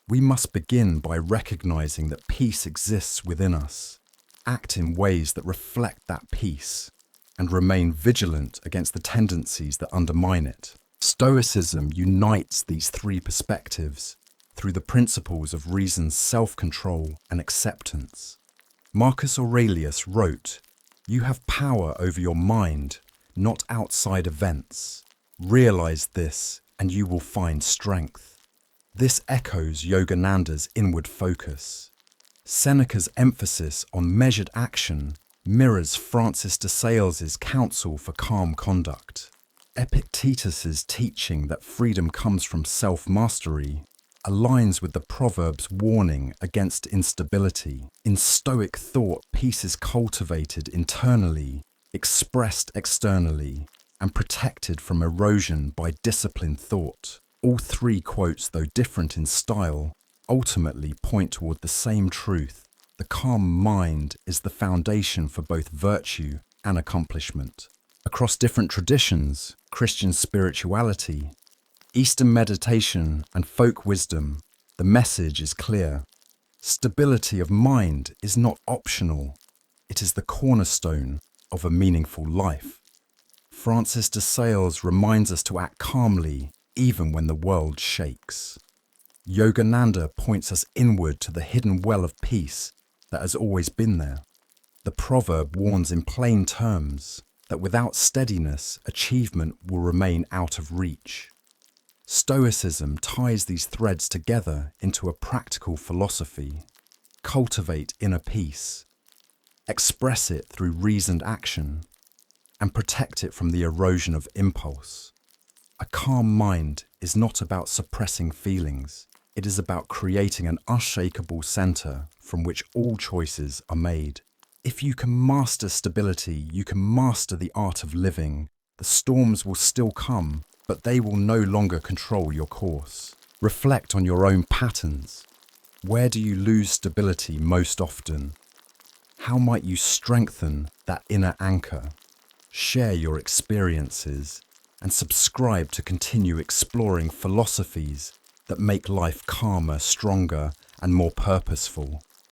We must begin by recognizing that peace exists within us, act in ways that reflect that peace, and remain vigilant against the tendencies that undermine it. Stoicism unites these three perspectives through the principles of reason's self-control and acceptance. Marcus Aurelius wrote, "You have power over your mind, not outside events. Realize this, and you will find strength." This echoes Yogananda's inward focus. Seneca's emphasis on measured action mirrors Francis de Sales's counsel for calm conduct. Epictetus's teaching that freedom comes from self-mastery aligns with the proverb's warning against instability. In Stoic thought, peace is cultivated internally, expressed externally, and protected from erosion by disciplined thought. All three quotes, though different in style, ultimately point toward the same truth. The calm mind is the foundation for both virtue and accomplishment. Across different traditions, Christian spirituality, Eastern meditation, and folk wisdom, the message is clear. Stability of mind is not optional. It is the cornerstone of a meaningful life. Francis de Sales reminds us to act calmly even when the world shakes. Yogananda points us inward to the hidden well of peace that has always been there. The proverb warns in plain terms, that without steadiness, achievement will remain out of reach. Stoicism ties these threads together into a practical philosophy. Cultivate inner peace, express it through reasoned action, and protect it from the erosion of impulse. A calm mind is not about suppressing feelings. It is about creating an unshakable center from which all choices are made. If you can master stability, you can master the art of living. The storms will still come, but they will no longer control your course. Reflect on your own patterns. Where do you lose stability most often? How might you strengthen that inner anchor? Share your experiences and subscribe to continue exploring philosophies that make life calmer, stronger, and more purposeful.